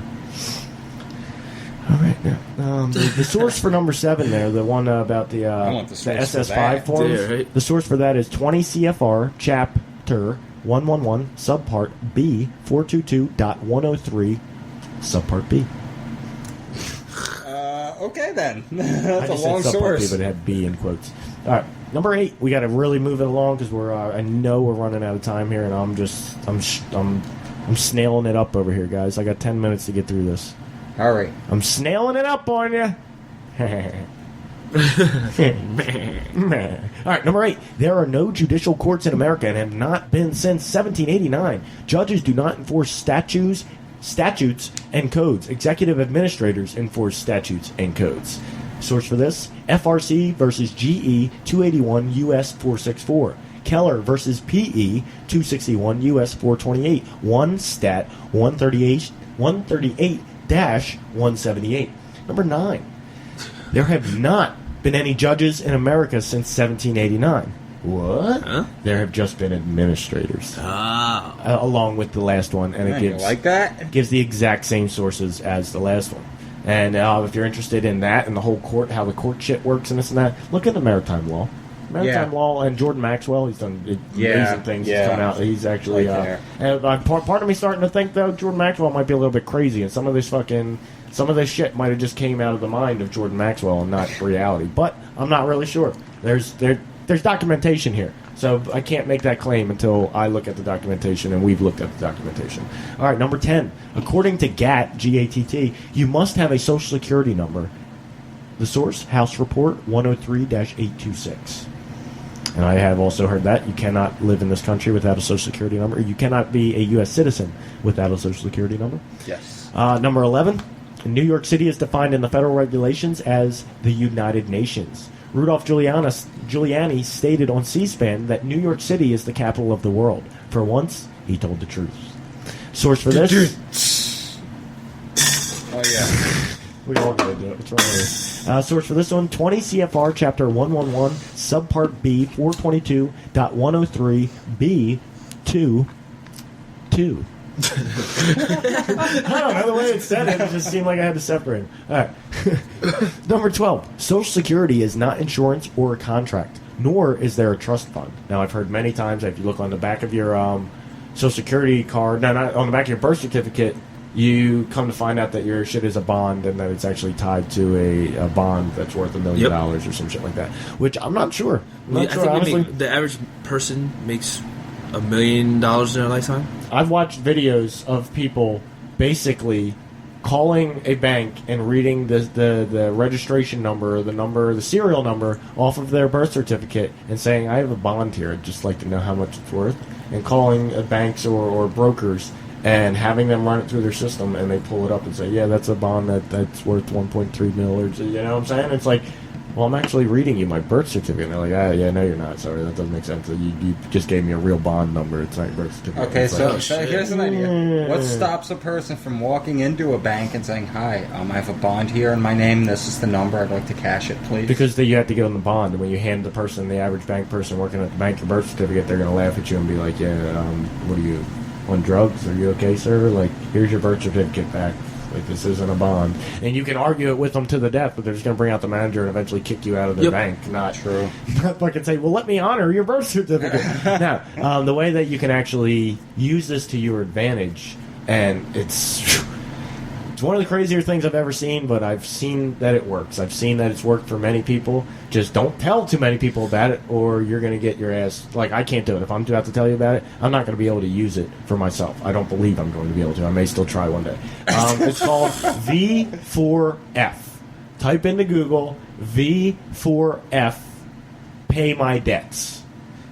S2: All right, now the source for number 7 there, the one about the SS5 forms.
S3: Yeah, right.
S2: The source for that is 20 CFR Chapter 111 Subpart B 422.103 Subpart B.
S1: Okay then.
S2: I
S1: That's a
S2: just said
S1: long
S2: Subpart
S1: source.
S2: B, but it had B in quotes. All right, number 8. We got to really move it along because I know we're running out of time here, and I'm snailing it up over here, guys. I got 10 minutes to get through this.
S1: All right.
S2: I'm snailing it up on you. All right, number 8. There are no judicial courts in America and have not been since 1789. Judges do not enforce statutes and codes. Executive administrators enforce statutes and codes. Source for this: FRC versus GE 281 U.S. 464. Keller versus PE 261 U.S. 428. 1 Stat 138-178. Number 9. There have not been any judges in America since 1789. What?
S3: Huh?
S2: There have just been administrators.
S3: Ah.
S2: Along with the last one, and it
S1: You
S2: gives
S1: like that?
S2: gives the exact same sources as the last one. And if you're interested in that and the whole court, how the court shit works and this and that, look at the maritime law. Maritime law and Jordan Maxwell, he's done amazing things. He's come out. He's actually and part of me starting to think though Jordan Maxwell might be a little bit crazy, and some of this shit might have just came out of the mind of Jordan Maxwell and not reality. But I'm not really sure. There's documentation here, so I can't make that claim until I look at the documentation, and we've looked at the documentation. All right, number 10. According to GATT, G-A-T-T, you must have a Social Security number. The source: House Report 103-826. And I have also heard that you cannot live in this country without a Social Security number. You cannot be a U.S. citizen without a Social Security number.
S1: Yes.
S2: Number 11. New York City is defined in the federal regulations as the United Nations. Rudolph Giuliani stated on C-SPAN that New York City is the capital of the world. For once, he told the truth. Source for this?
S1: Oh, yeah.
S2: We all gotta do it. What's wrong with this? Source for this one: 20 CFR Chapter 111 Subpart B 422.103 B 2. I don't know, the way it said it just seemed like I had to separate them. All right. Number 12. Social Security is not insurance or a contract, nor is there a trust fund. Now, I've heard many times that if you look on the back of your Social Security card, no, not on the back of your birth certificate, you come to find out that your shit is a bond and that it's actually tied to a bond that's worth $1 million or some shit like that. Which I'm not sure.
S3: I think honestly, the average person makes $1 million in their lifetime.
S2: I've watched videos of people basically calling a bank and reading the registration number, or the serial number off of their birth certificate and saying, I have a bond here, I'd just like to know how much it's worth, and calling banks or brokers and having them run it through their system, and they pull it up and say, yeah, that's a bond that's worth 1.3 mil, or, you know what I'm saying? It's like, well, I'm actually reading you my birth certificate. And they're like, yeah, no, you're not. Sorry, that doesn't make sense. You just gave me a real bond number. It's not your birth certificate.
S1: Okay,
S2: it's
S1: so,
S2: like,
S1: so here's an idea. What stops a person from walking into a bank and saying, hi, I have a bond here in my name. This is the number. I'd like to cash it, please.
S2: Because you have to get on the bond. And when you hand the average bank person working at the bank, the birth certificate, they're going to laugh at you and be like, yeah, what are you, on drugs? Are you okay, sir? Like, here's your birth certificate back. Like, this isn't a bond. And you can argue it with them to the death, but they're just going to bring out the manager and eventually kick you out of their bank. Not true. Not fucking say, well, let me honor your birth certificate. Now, the way that you can actually use this to your advantage, and it's one of the crazier things I've ever seen, but I've seen that it works. I've seen that it's worked for many people. Just don't tell too many people about it, or you're going to get your ass... Like, I can't do it. If I'm about to tell you about it, I'm not going to be able to use it for myself. I don't believe I'm going to be able to. I may still try one day. It's called V4F. Type into Google, V4F, pay my debts.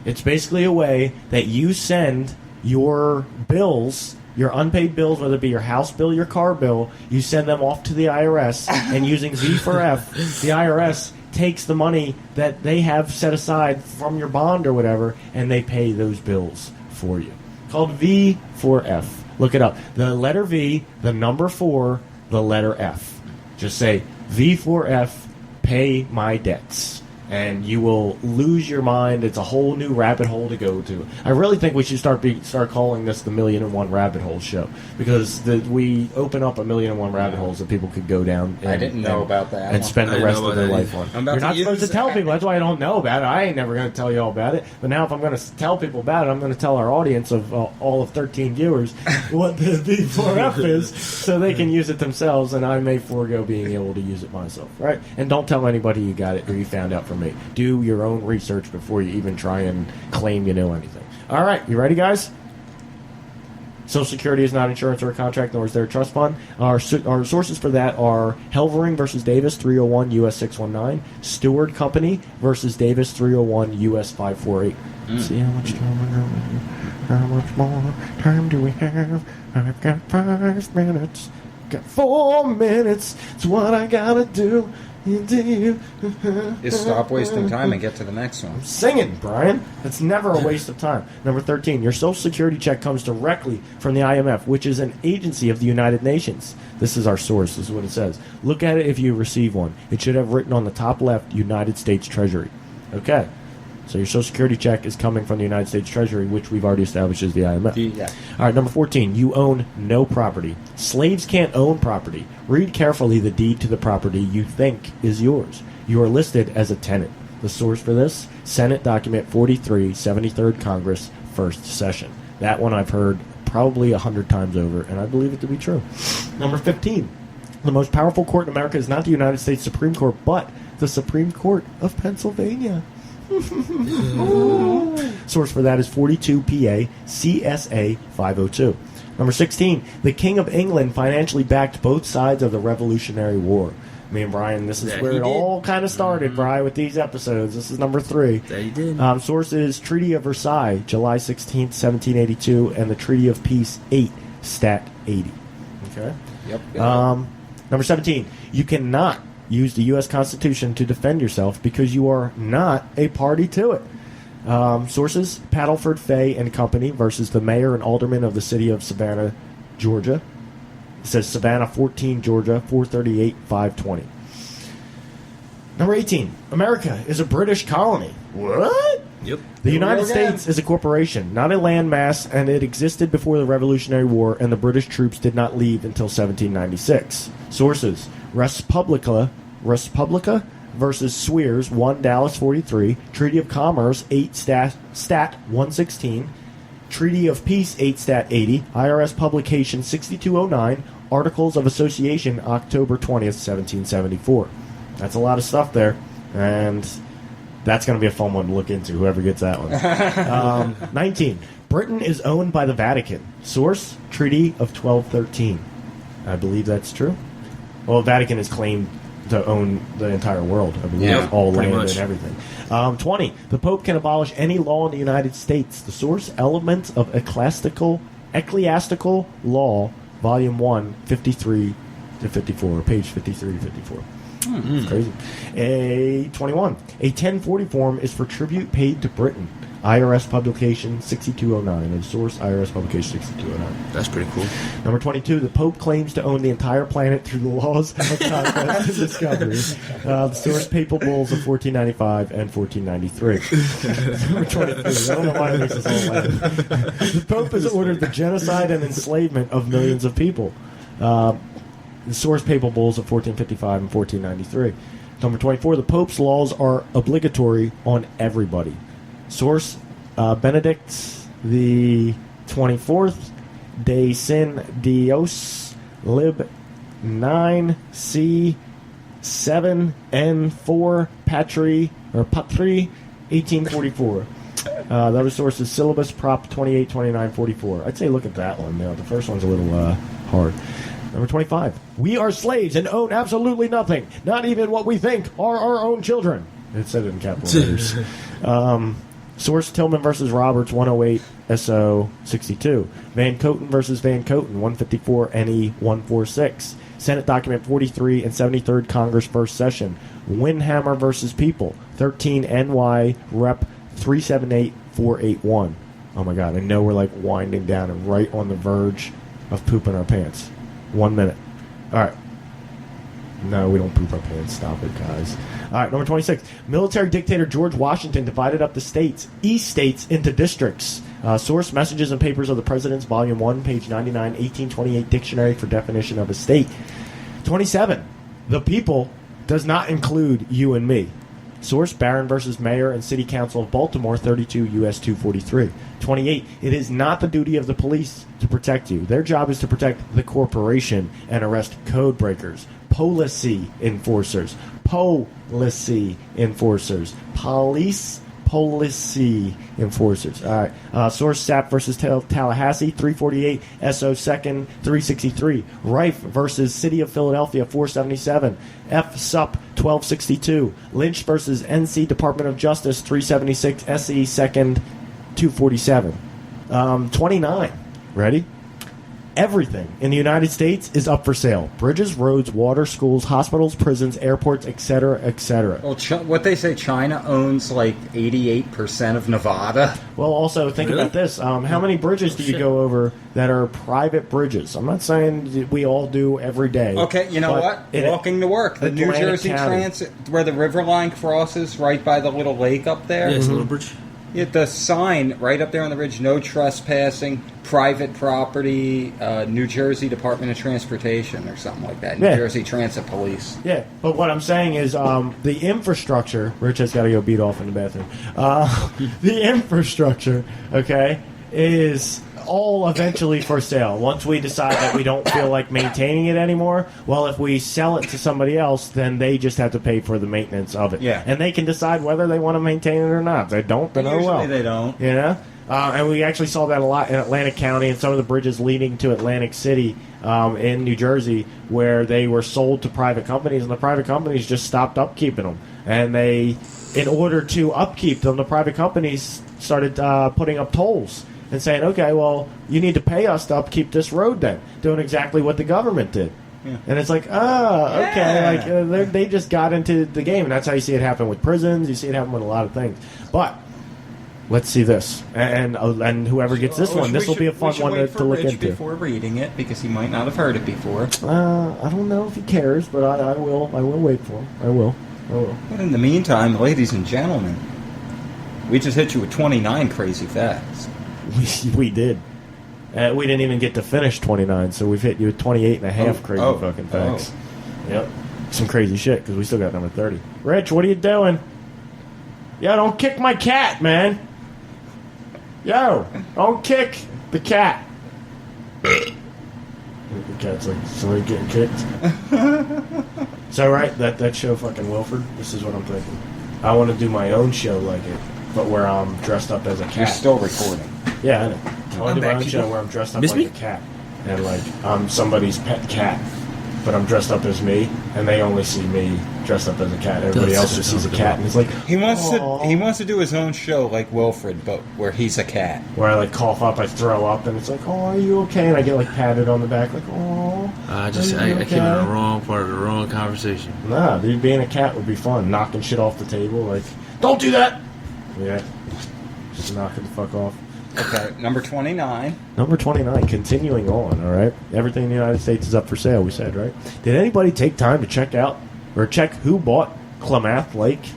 S2: It's basically a way that you send your bills... Your unpaid bills, whether it be your house bill, your car bill, you send them off to the IRS, and using V4F, the IRS takes the money that they have set aside from your bond or whatever, and they pay those bills for you. Called V4F. Look it up. The letter V, the number 4, the letter F. Just say, V4F, pay my debts. and you will lose your mind. It's a whole new rabbit hole to go to. I really think we should start calling this the 1,000,001 Rabbit Hole Show, because we open up 1,000,001 rabbit holes that people could go down.
S1: I didn't know about that.
S2: And spend the rest of their life on. You're not supposed to tell people. That's why I don't know about it. I ain't never going to tell you all about it. But now if I'm going to tell people about it, I'm going to tell our audience of all of 13 viewers what the B4F is, so they can use it themselves, and I may forego being able to use it myself. Right? And don't tell anybody you got it or you found out from me. Do your own research before you even try and claim you know anything. All right, you ready, guys? Social Security is not insurance or a contract, nor is there a trust fund. Our sources for that are Helvering versus Davis, 301 U.S. 619. Stewart Company versus Davis, 301 U.S. 548. See how much time we got? How much more time do we have? I've got 5 minutes. Got 4 minutes. It's what I gotta do.
S1: Just stop wasting time and get to the next one.
S2: I'm singing, Brian. It's never a waste of time. Number 13, your Social Security check comes directly from the IMF, which is an agency of the United Nations. This is our source. This is what it says. Look at it if you receive one. It should have written on the top left, United States Treasury. Okay. So your Social Security check is coming from the United States Treasury, which we've already established is the IMF.
S1: Yeah.
S2: All right, number 14, you own no property. Slaves can't own property. Read carefully the deed to the property you think is yours. You are listed as a tenant. The source for this, Senate Document 43, 73rd Congress, First Session. That one I've heard probably 100 times over, and I believe it to be true. Number 15, the most powerful court in America is not the United States Supreme Court, but the Supreme Court of Pennsylvania. Source for that is 42 PA CSA 502. Number 16, the King of England financially backed both sides of the Revolutionary War. Me and Brian, this is where it all kind of started, Brian, with these episodes. This is number 3.
S3: That he did.
S2: Source is Treaty of Versailles, July 16th, 1782, and the Treaty of Peace 8, Stat 80. Okay?
S1: Yep.
S2: Number 17, you cannot use the U.S. Constitution to defend yourself because you are not a party to it. Sources, Paddleford, Fay, and Company versus the mayor and alderman of the city of Savannah, Georgia. It says Savannah 14, Georgia, 438-520. Number 18, America is a British colony. What?
S3: Yep.
S2: The United States is a corporation, not a landmass, and it existed before the Revolutionary War, and the British troops did not leave until 1796. Sources, Respublica versus Swears, 1 Dallas 43, Treaty of Commerce, 8 Stat 116, Treaty of Peace, 8 Stat 80, IRS Publication 6209, Articles of Association, October 20th, 1774. That's a lot of stuff there, and that's going to be a fun one to look into, whoever gets that one. 19. Britain is owned by the Vatican. Source, Treaty of 1213. I believe that's true. Well, the Vatican is claimed to own the entire world. I believe all land and everything. 20. The Pope can abolish any law in the United States. The source, Elements of Ecclesiastical Law, Volume 1, 53 to 54, page 53 to 54. It's crazy. 21. A 1040 form is for tribute paid to Britain. IRS Publication 6209. And source, IRS Publication 6209.
S3: That's pretty cool.
S2: Number 22. The Pope claims to own the entire planet through the laws of conquest and discovery. The source, Papal Bulls of 1495 and 1493. Number 23. I don't know why it makes us all laugh. The Pope has ordered the genocide and enslavement of millions of people. The source, Papal Bulls of 1455 and 1493. Number 24, the Pope's laws are obligatory on everybody. Source, Benedict the 24th, De Sin Dios, Lib 9C 7N4 Patri 1844. The other source is Syllabus Prop 28, 29, 44. I'd say look at that one. The first one's a little hard. Number 25. We are slaves and own absolutely nothing. Not even what we think are our own children. It said it in capital letters. Source, Tillman versus Roberts, 108 SO 62. Van Coten versus Van Coten, 154 NE 146. Senate Document 43 and 73rd Congress First Session. Windhammer versus People, 13 NY Rep 378481. Oh my God, I know we're like winding down and right on the verge of pooping our pants. 1 minute. All right. No, we don't poop our pants. Stop it, guys. All right, number 26. Military dictator George Washington divided up the states, east states, into districts. Source: Messages and Papers of the Presidents, Volume 1, page 99, 1828 Dictionary for Definition of a State. 27. The people does not include you and me. Source: Barron versus Mayor and City Council of Baltimore, 32 U.S. 243. 28. It is not the duty of the police to protect you. Their job is to protect the corporation and arrest code breakers. Policy enforcers. Policy enforcers. Policy enforcers. All right. Source: Sapp versus Tallahassee, 348 SO 2nd, 363. Rife versus City of Philadelphia, 477. F. Sup, 1262. Lynch versus NC Department of Justice, 376 SE 2nd, 247. 29. Ready? Everything in the United States is up for sale. Bridges, roads, water, schools, hospitals, prisons, airports, etc., etc.
S1: Well, what they say, China owns like 88% of Nevada.
S2: Well, also, think about this. How many bridges do you go over that are private bridges? I'm not saying that we all do every day.
S1: Okay, you know what? Walking to work. The New Jersey Transit, where the river line crosses right by the little lake up there.
S3: Yeah, it's a little bridge.
S1: Yeah, the sign right up there on the ridge, no trespassing, private property, New Jersey Department of Transportation or something like that. New Jersey Transit Police.
S2: Yeah, but what I'm saying is the infrastructure, Rich has got to go beat off in the bathroom. The infrastructure, okay, is all eventually for sale. Once we decide that we don't feel like maintaining it anymore, well, if we sell it to somebody else, then they just have to pay for the maintenance of it.
S1: Yeah.
S2: And they can decide whether they want to maintain it or not. If they don't, then oh well.
S1: Usually they don't.
S2: You know? And we actually saw that a lot in Atlantic County and some of the bridges leading to Atlantic City in New Jersey, where they were sold to private companies, and the private companies just stopped upkeeping them. And they, in order to upkeep them, the private companies started putting up tolls and saying, okay, well, you need to pay us to upkeep this road then, doing exactly what the government did. Yeah. And it's like, okay, like they just got into the game, and that's how you see it happen with prisons. You see it happen with a lot of things. But let's see this, and whoever gets this one, this will be a fun one to look into.
S1: Before reading it, because he might not have heard it before.
S2: I don't know if he cares, but I will wait for him. I will.
S1: But in the meantime, ladies and gentlemen, we just hit you with 29 crazy facts.
S2: We did. We didn't even get to finish 29, so we've hit you with 28 and a half crazy fucking facts. Yep. Some crazy shit, because we still got number 30. Rich, what are you doing? Yo, don't kick my cat, man. Yo, don't kick the cat. The cat's like, somebody getting kicked? So, right, that show fucking Wilford, this is what I'm thinking. I want to do my own show like it, but where I'm dressed up as a cat.
S1: You're still recording.
S2: Yeah, I know. I want to do my own show where I'm dressed up like a cat. And, like, I'm somebody's pet cat. But I'm dressed up as me, and they only see me dressed up as a cat. Everybody else just sees a cat, and it's like
S1: he wants to do his own show like Wilfred, but where he's a cat.
S2: Where I like cough up, I throw up, and it's like, oh, are you okay? And I get like patted on the back, like, oh.
S3: I came in the wrong part of the wrong conversation.
S2: Nah, dude, being a cat would be fun. Knocking shit off the table, like, don't do that. Yeah, just knocking the fuck off.
S1: Okay, number 29.
S2: Number 29, continuing on, all right? Everything in the United States is up for sale, we said, right? Did anybody take time to check who bought Klamath Lake?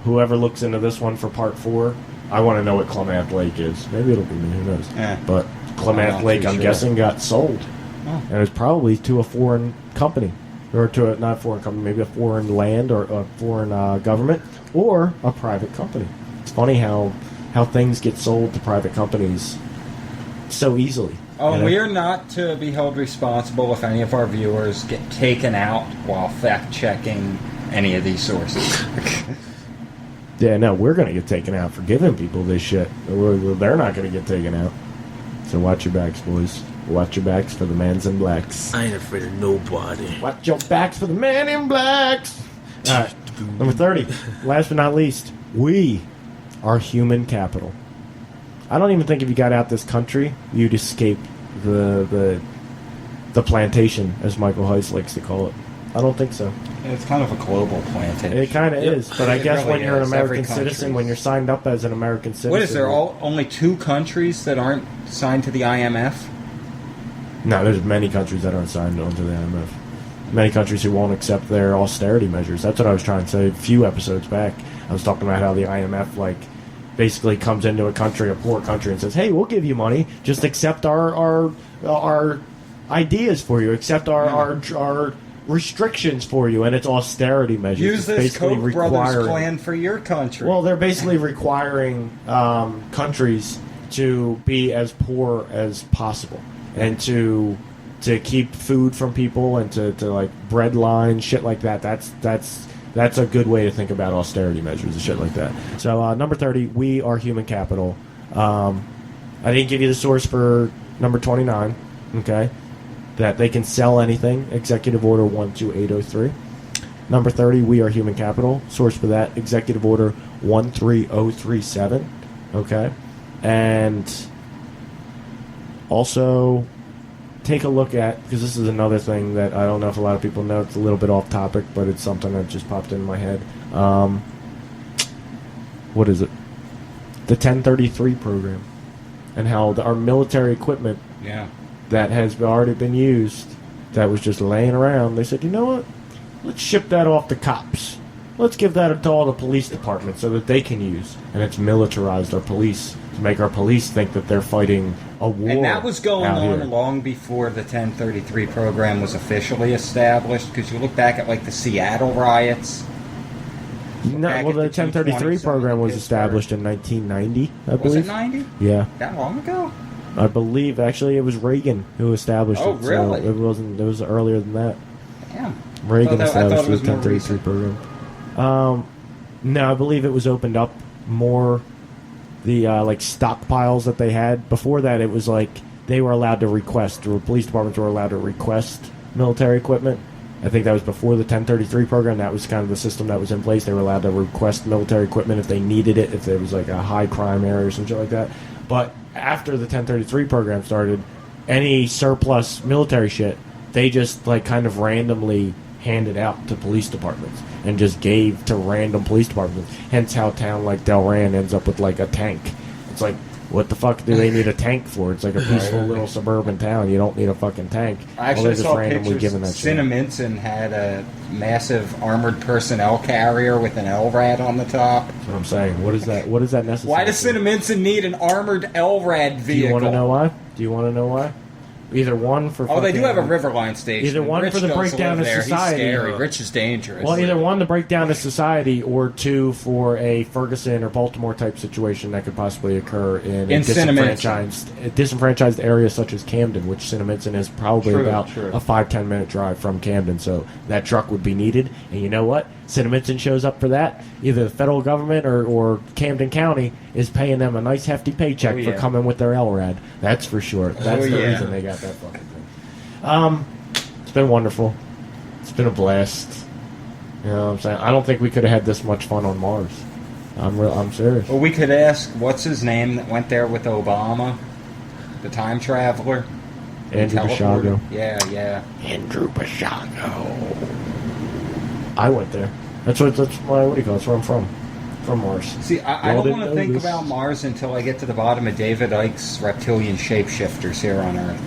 S2: Whoever looks into this one for part 4, I want to know what Klamath Lake is. Maybe it'll be me, who knows? But Klamath Lake, I'm guessing, got sold. Oh. And it was probably to a foreign company. Or to not a foreign company, maybe a foreign land or a foreign government, or a private company. It's funny how things get sold to private companies so easily.
S1: Oh, you know? We are not to be held responsible if any of our viewers get taken out while fact-checking any of these sources.
S2: Yeah, no, we're going to get taken out for giving people this shit. They're not going to get taken out. So watch your backs, boys. Watch your backs for the mans in blacks.
S3: I ain't afraid of nobody.
S2: Watch your backs for the man in blacks. All right, number 30. Last but not least, we are human capital. I don't even think if you got out this country, you'd escape the plantation, as Michael Heiss likes to call it. I don't think so.
S1: It's kind of a global plantation.
S2: It kind of is, but I guess really when you're an American citizen, when you're signed up as an American citizen...
S1: What is there, only 2 countries that aren't signed to the IMF?
S2: No, there's many countries that aren't signed on to the IMF. many countries who won't accept their austerity measures. That's what I was trying to say a few episodes back. I was talking about how the IMF, like, basically comes into a country, a poor country, and says, "Hey, we'll give you money. Just accept our ideas for you. Accept our restrictions for you." And it's austerity measures.
S1: Use
S2: it's
S1: this Koch brothers plan for your country.
S2: Well, they're basically requiring countries to be as poor as possible and to keep food from people and to like bread lines, shit like that. That's a good way to think about austerity measures and shit like that. So number 30, we are human capital. I didn't give you the source for number 29, okay? That they can sell anything, Executive Order 12803. Number 30, we are human capital. Source for that, Executive Order 13037, okay? And also take a look at, because this is another thing that I don't know if a lot of people know, it's a little bit off topic, but it's something that just popped in my head. What is it? The 1033 program. And how our military equipment that has already been used, that was just laying around, they said, you know what? Let's ship that off to cops. Let's give that to all the police departments so that they can use. And it's militarized our police to make our police think that they're fighting a war.
S1: And that was going on
S2: here
S1: long before the 1033 program was officially established, because you look back at like the Seattle riots.
S2: No, well, the 1033 program was established in 1990, I believe.
S1: Was it 90?
S2: Yeah.
S1: That long ago?
S2: I believe, actually, it was Reagan who established it.
S1: Oh, really?
S2: So it was earlier than that.
S1: Damn.
S2: Reagan
S1: I thought
S2: established
S1: it was
S2: the
S1: more
S2: 1033
S1: recent.
S2: program. No, I believe it was opened up more. The like stockpiles that they had before that, it was like they were allowed to request, or police departments were allowed to request military equipment. I think that was before the 1033 program. That was kind of the system that was in place. They were allowed to request military equipment if they needed it, if there was like a high crime area or something like that. But after the 1033 program started, any surplus military shit, they just like kind of randomly handed out to police departments and just gave to random police departments. Hence how a town like Delran ends up with like a tank. It's like, what the fuck do they need a tank for? It's like a peaceful little suburban town. You don't need a fucking tank.
S1: I actually saw
S2: giving
S1: pictures.
S2: that shit.
S1: Cinnaminson had a massive armored personnel carrier with an LRAD on the top.
S2: That's what I'm saying. What is that? What is that necessary?
S1: Why does Cinnaminson need an armored LRAD vehicle?
S2: Do you want to know why? Do you want to know why? Either one for
S1: they do have a
S2: fucking-
S1: Riverline station.
S2: Either one
S1: Rich
S2: for the
S1: goes to
S2: breakdown
S1: live
S2: of
S1: there.
S2: society.
S1: He's scary. Rich is dangerous.
S2: Well, either one to break down to society, or two for a Ferguson or Baltimore type situation that could possibly occur in a disenfranchised area such as Camden, which Cinnaminson is probably about a 5-10 minute drive from Camden. So that truck would be needed. And you know what? Cinnaminson shows up for that. Either the federal government or Camden County is paying them a nice hefty paycheck for coming with their LRAD. That's for sure. That's the reason they got that fucking thing. It's been wonderful. It's been a blast. You know what I'm saying? I don't think we could have had this much fun on Mars. I'm serious.
S1: Well, we could ask, what's his name that went there with Obama? The time traveler?
S2: Andrew Basiago.
S1: Yeah.
S2: Andrew Basiago. I went there. That's what do you call it? That's where I'm from. From Mars.
S1: See, I don't want to think about Mars until I get to the bottom of David Icke's reptilian shapeshifters here on Earth.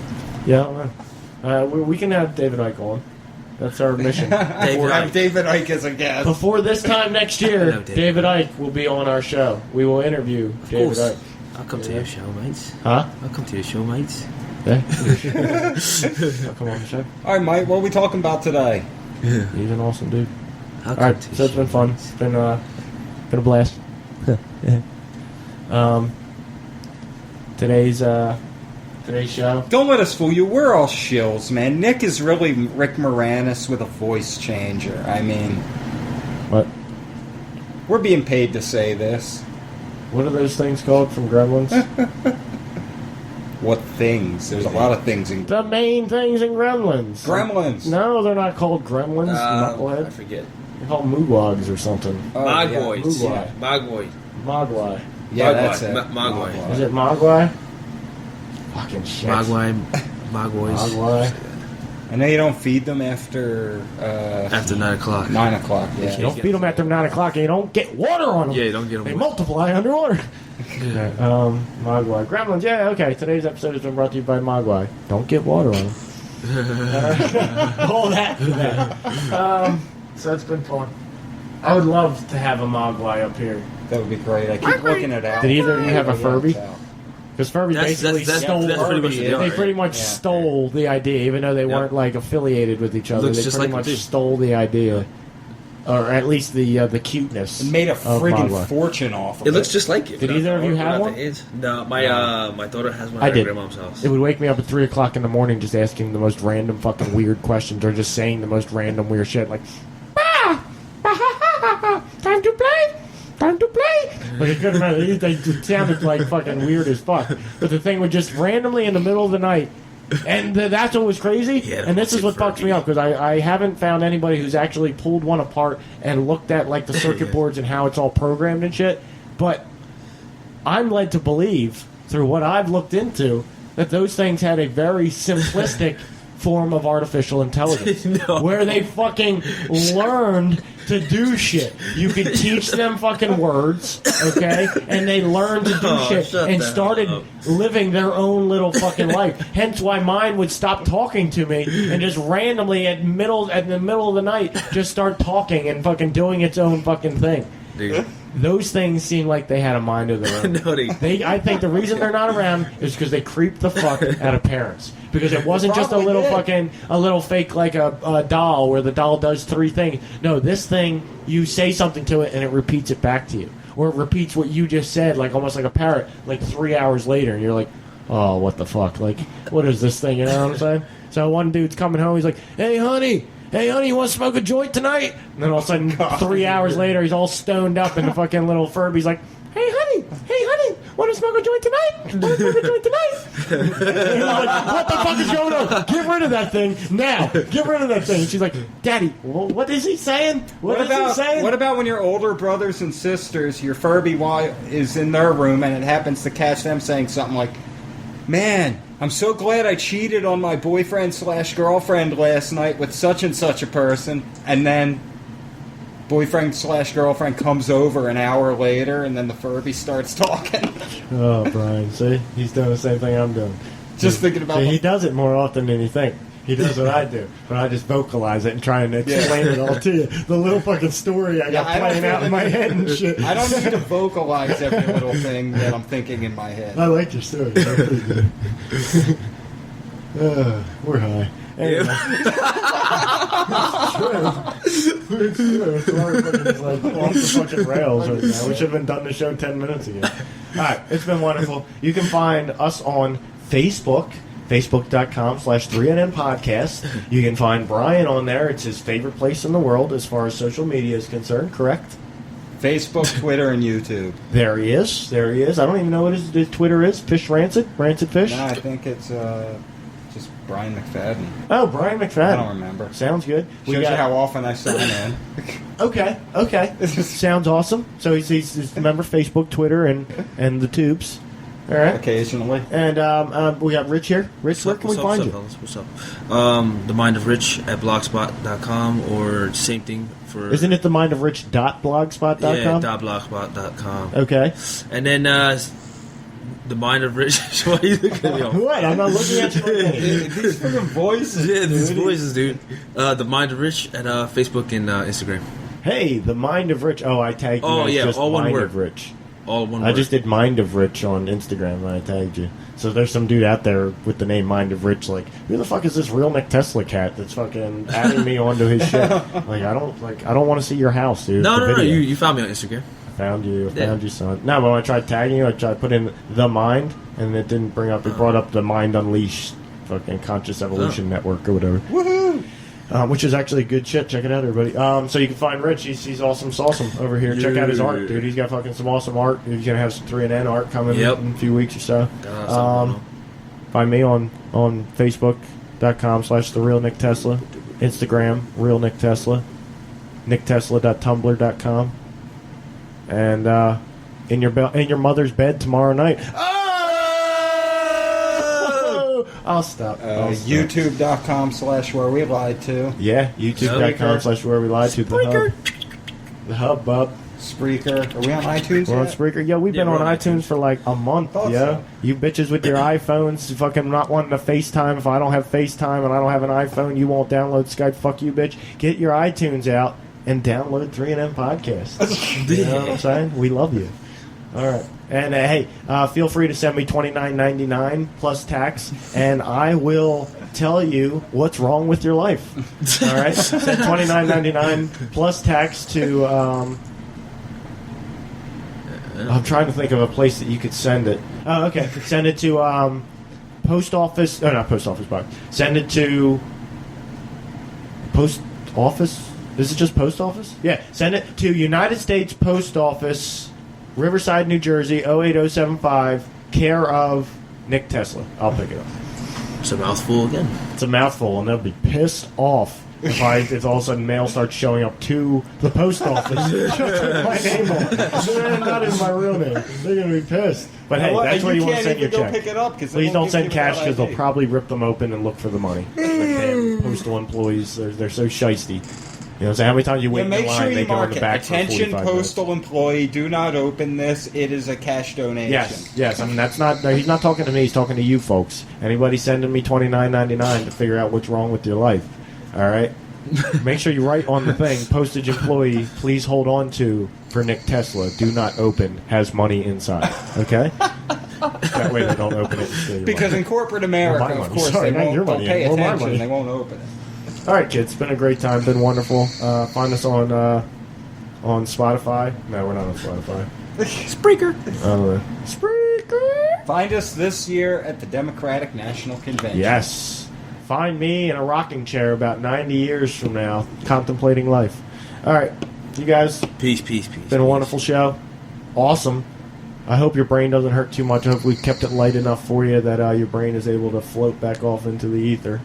S2: Yeah, we can have David Icke on. That's our mission.
S1: David Icke as a guest.
S2: Before this time next year, David Icke will be on our show. We will interview David Icke.
S3: I'll come to your show, mates.
S2: Huh?
S3: I'll come to your show, mates.
S2: Yeah? I'll come on the show.
S1: All right, Mike, what are we talking about today?
S2: He's an awesome dude.
S3: All
S2: right, so it's been fun. It's been a blast. Today's show.
S1: Don't let us fool you. We're all shills, man. Nick is really Rick Moranis with a voice changer. I mean,
S2: what?
S1: We're being paid to say this.
S2: What are those things called from Gremlins?
S1: What things? There's a lot of things in
S2: the main things in Gremlins.
S1: Gremlins.
S2: No, they're not called Gremlins.
S3: I forget.
S2: They're called Moogwogs or something.
S3: Mogwai.
S2: Yeah.
S3: Mogwai.
S2: Mogwai.
S1: Yeah, that's it.
S3: Mogwai.
S2: Is it Mogwai? Fucking shit.
S3: Mogwai.
S2: Mogwai.
S1: I know you don't feed them after
S3: 9 o'clock.
S1: 9 o'clock. Yeah.
S2: You don't feed them after 9 o'clock, and you don't get water on them.
S3: Yeah, you don't get them.
S2: They multiply underwater. Okay, Mogwai. Gremlins. Yeah. Okay. Today's episode has been brought to you by Mogwai. Don't get water on them. All that for that. So it's been fun. I would love to have a Mogwai up here.
S1: That would be great. I keep looking it out.
S2: Did either of you have a Furby? Because Furby basically stole. They pretty much stole the idea, even though they weren't like affiliated with each other. They pretty much stole the idea, or at least the cuteness.
S1: And made a friggin' fortune off of it.
S3: It looks just like it.
S2: Did either of you have one?
S3: No, my daughter has one
S2: at her
S3: grandmom's house.
S2: It would wake me up at 3 o'clock in the morning just asking the most random fucking weird questions, or just saying the most random weird shit, like, time to play. Time to play! Like, it couldn't matter. They sounded like fucking weird as fuck. But the thing would just randomly in the middle of the night. And that's what was crazy. Yeah, and this is what fucks me up, because I haven't found anybody who's actually pulled one apart and looked at like the circuit boards and how it's all programmed and shit. But I'm led to believe, through what I've looked into, that those things had a very simplistic form of artificial intelligence. Where they fucking learned to do shit. You could teach them fucking words, okay? And they learned to do shit and started living their own little fucking life. Hence why mine would stop talking to me and just randomly at the middle of the night just start talking and fucking doing its own fucking thing.
S3: Dude.
S2: Those things seem like they had a mind of their own. I think the reason they're not around is because they creep the fuck out of parents. Because it wasn't just a little fake like a doll where the doll does 3 things. No, this thing, you say something to it and it repeats it back to you. Or it repeats what you just said, like almost like a parrot, like 3 hours later. And you're like, oh, what the fuck? Like, what is this thing? You know what I'm saying? So one dude's coming home, he's like, hey, honey, you want to smoke a joint tonight? And then all of a sudden, 3 hours later, he's all stoned up, and the fucking little Furby's like, hey, honey, want to smoke a joint tonight? Want to smoke a joint tonight? And he's like, what the fuck is going on? Get rid of that thing now. Get rid of that thing. And she's like, Daddy, what is he saying? What is he saying?
S1: What about when your older brothers and sisters, your Furby is in their room, and it happens to catch them saying something like, man, I'm so glad I cheated on my boyfriend/girlfriend last night with such and such a person, and then boyfriend/girlfriend comes over an hour later, and then the Furby starts talking.
S2: Oh, Brian, see? He's doing the same thing I'm doing.
S1: Just thinking about
S2: he does it more often than you think. He does what I do, but I just vocalize it and try and explain it all to you. The little fucking story I got playing out in my head and shit.
S1: I don't need to vocalize every little thing that I'm thinking in my head.
S2: I like your story. We're high. Anyway. It's true. It's like off the fucking rails right now. We should have been done the show 10 minutes ago. Alright, it's been wonderful. You can find us on Facebook. Facebook.com/3NN Podcast. You can find Brian on there. It's his favorite place in the world as far as social media is concerned, correct?
S1: Facebook, Twitter, and YouTube.
S2: There he is. I don't even know what his Twitter is. Fish Rancid? Rancid Fish?
S1: No, I think it's just Brian McFadden.
S2: Oh, Brian McFadden.
S1: I don't remember.
S2: Sounds good.
S1: Shows you how often I sign in.
S2: Okay. Sounds awesome. So he's a member of Facebook, Twitter, and the tubes. All right.
S1: Occasionally.
S2: And we got Rich here. Rich, where can we find you?
S3: What's up? The Mind of Rich at blogspot.com, or same thing for...
S2: Isn't it themindofrich.blogspot.com?
S3: Yeah, .blogspot.com.
S2: Okay.
S3: And then the Mind of Rich... What are you looking at me on?
S2: What? I'm not looking at you.
S1: These fucking voices.
S3: Yeah, these voices, dude. The Mind of Rich at Facebook and Instagram.
S2: Hey, the Mind of Rich. Oh, I tagged you.
S3: Oh, yeah,
S2: just
S3: all one
S2: Mind
S3: word.
S2: Of Rich.
S3: All one word.
S2: I just did Mind of Rich on Instagram and I tagged you. So there's some dude out there with the name Mind of Rich, like, who the fuck is this real Nick Tesla cat that's fucking adding me onto his shit? I don't want to see your house, dude.
S3: No. You found me on Instagram.
S2: I found you, son. No, but when I tried tagging you, I tried to put in the Mind, and it didn't bring up. It brought up the Mind Unleashed, fucking Conscious Evolution Network or whatever. Woohoo! Which is actually good shit. Check it out, everybody. So you can find Rich. He's awesome over here. Check out his art, dude. He's got fucking some awesome art. He's gonna have some 3NN art coming in a few weeks or so. Find me on Facebook.com/TheRealNickTesla, Instagram Real Nick Tesla, NickTesla.tumblr.com, and in your mother's bed tomorrow night. I'll stop.
S1: YouTube.com/where we lied to.
S2: Yeah, YouTube.com/where we lied to. The hubbub.
S1: Spreaker. Are we on iTunes
S2: We're on
S1: yet?
S2: Spreaker. Yo, we've been
S3: we're
S2: on
S3: on
S2: iTunes for like a month,
S1: Thought
S2: yo.
S1: so.
S2: You bitches with your iPhones fucking not wanting to FaceTime. If I don't have FaceTime and I don't have an iPhone, you won't download Skype. Fuck you, bitch. Get your iTunes out and download 3M Podcast. You know what I'm saying? We love you. All right. And hey, feel free to send me $29.99 plus tax, and I will tell you what's wrong with your life. All right? Send $29.99 plus tax to... I'm trying to think of a place that you could send it. Oh, okay. Send it to post office. Oh, not post office box. Send it to post office. Is it just post office? Yeah. Send it to United States Post Office, Riverside, New Jersey, 08075, care of Nick Tesla. I'll pick it up.
S3: It's a mouthful again.
S2: It's a mouthful, and they'll be pissed off if all of a sudden mail starts showing up to the post office. My name on it. Not in my real name. They're going to be pissed. But hey, that's where you want to send your check.
S1: Pick it up,
S2: Please don't send cash because they'll probably rip them open and look for the money. Like damn postal employees, they're so shisty. You know, so how many times you wait in the
S1: make
S2: line,
S1: sure
S2: they
S1: you
S2: go in
S1: mark
S2: the
S1: it.
S2: back
S1: Attention,
S2: for 45
S1: postal
S2: minutes.
S1: employee, do not open this. It is a cash donation.
S2: Yes. I mean, that's not. He's not talking to me. He's talking to you folks. Anybody sending me $29.99 to figure out what's wrong with your life? All right. Make sure you write on the thing, postage employee, please hold on to for Nick Tesla. Do not open. Has money inside. Okay. That way they don't open it. And steal your
S1: Because
S2: money.
S1: in corporate America,
S2: Well, my
S1: of
S2: money.
S1: course,
S2: Sorry,
S1: they
S2: not
S1: won't
S2: your
S1: they'll
S2: money.
S1: pay
S2: Well, my
S1: attention.
S2: money.
S1: They won't open it.
S2: All right, kids. It's been a great time. Been wonderful. Find us on Spotify. No, we're not on Spotify.
S3: Spreaker.
S2: Spreaker.
S1: Find us this year at the Democratic National Convention.
S2: Yes. Find me in a rocking chair about 90 years from now, contemplating life. All right, you guys.
S3: Peace.
S2: Been a wonderful show. Awesome. I hope your brain doesn't hurt too much. I hope we kept it light enough for you that your brain is able to float back off into the ether.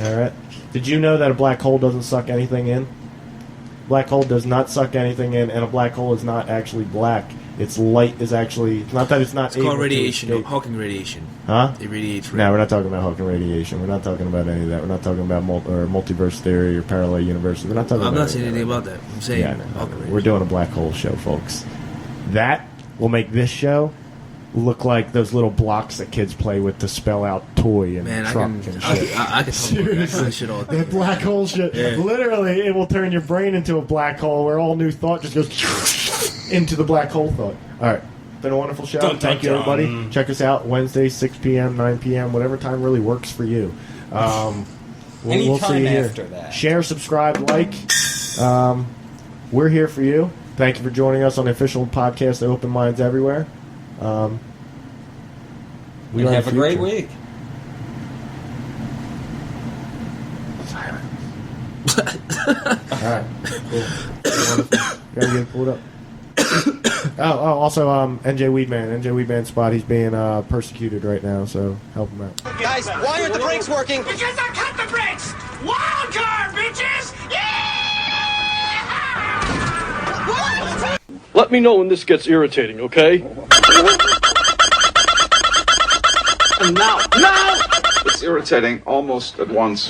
S2: All right. Did you know that a black hole doesn't suck anything in? Black hole does not suck anything in, and a black hole is not actually black. Its light is actually... It's not that it's not
S3: It's
S2: able
S3: called radiation.
S2: to escape.
S3: Hawking radiation.
S2: Huh?
S3: It radiates.
S2: No, we're not talking about Hawking radiation. We're not talking about any of that. We're not talking about multiverse theory or parallel universes. We're not talking
S3: I'm
S2: about
S3: not saying
S2: any of
S3: anything
S2: that.
S3: about that. I'm saying
S2: Yeah,
S3: Hawking
S2: we're
S3: radiation.
S2: doing a black hole show, folks. That will make this show look like those little blocks that kids play with to spell out toy and
S3: Man,
S2: truck
S3: I
S2: and
S3: can
S2: shit.
S3: talk about that kind of shit all day.
S2: That black hole shit.
S3: Yeah.
S2: Literally, it will turn your brain into a black hole where all new thought just goes into the black hole thought. All right. Been a wonderful show. Thank you, everybody. Check us out Wednesday, 6 p.m., 9 p.m., whatever time really works for you. We'll see
S1: Anytime
S2: you here.
S1: after that.
S2: Share, subscribe, like. We're here for you. Thank you for joining us on the official podcast of Open Minds Everywhere. We
S1: And
S2: are
S1: have
S2: the
S1: a great
S2: future.
S1: week.
S2: All right. Cool. Wonderful. Gotta get it pulled up. Also, NJ Weedman spot. He's being persecuted right now, so help him out.
S5: Guys, why aren't the brakes working?
S6: Because I cut the brakes! Wild card, bitches! Yeah!
S5: What?
S4: Let me know when this gets irritating, okay?
S7: It's irritating almost at once.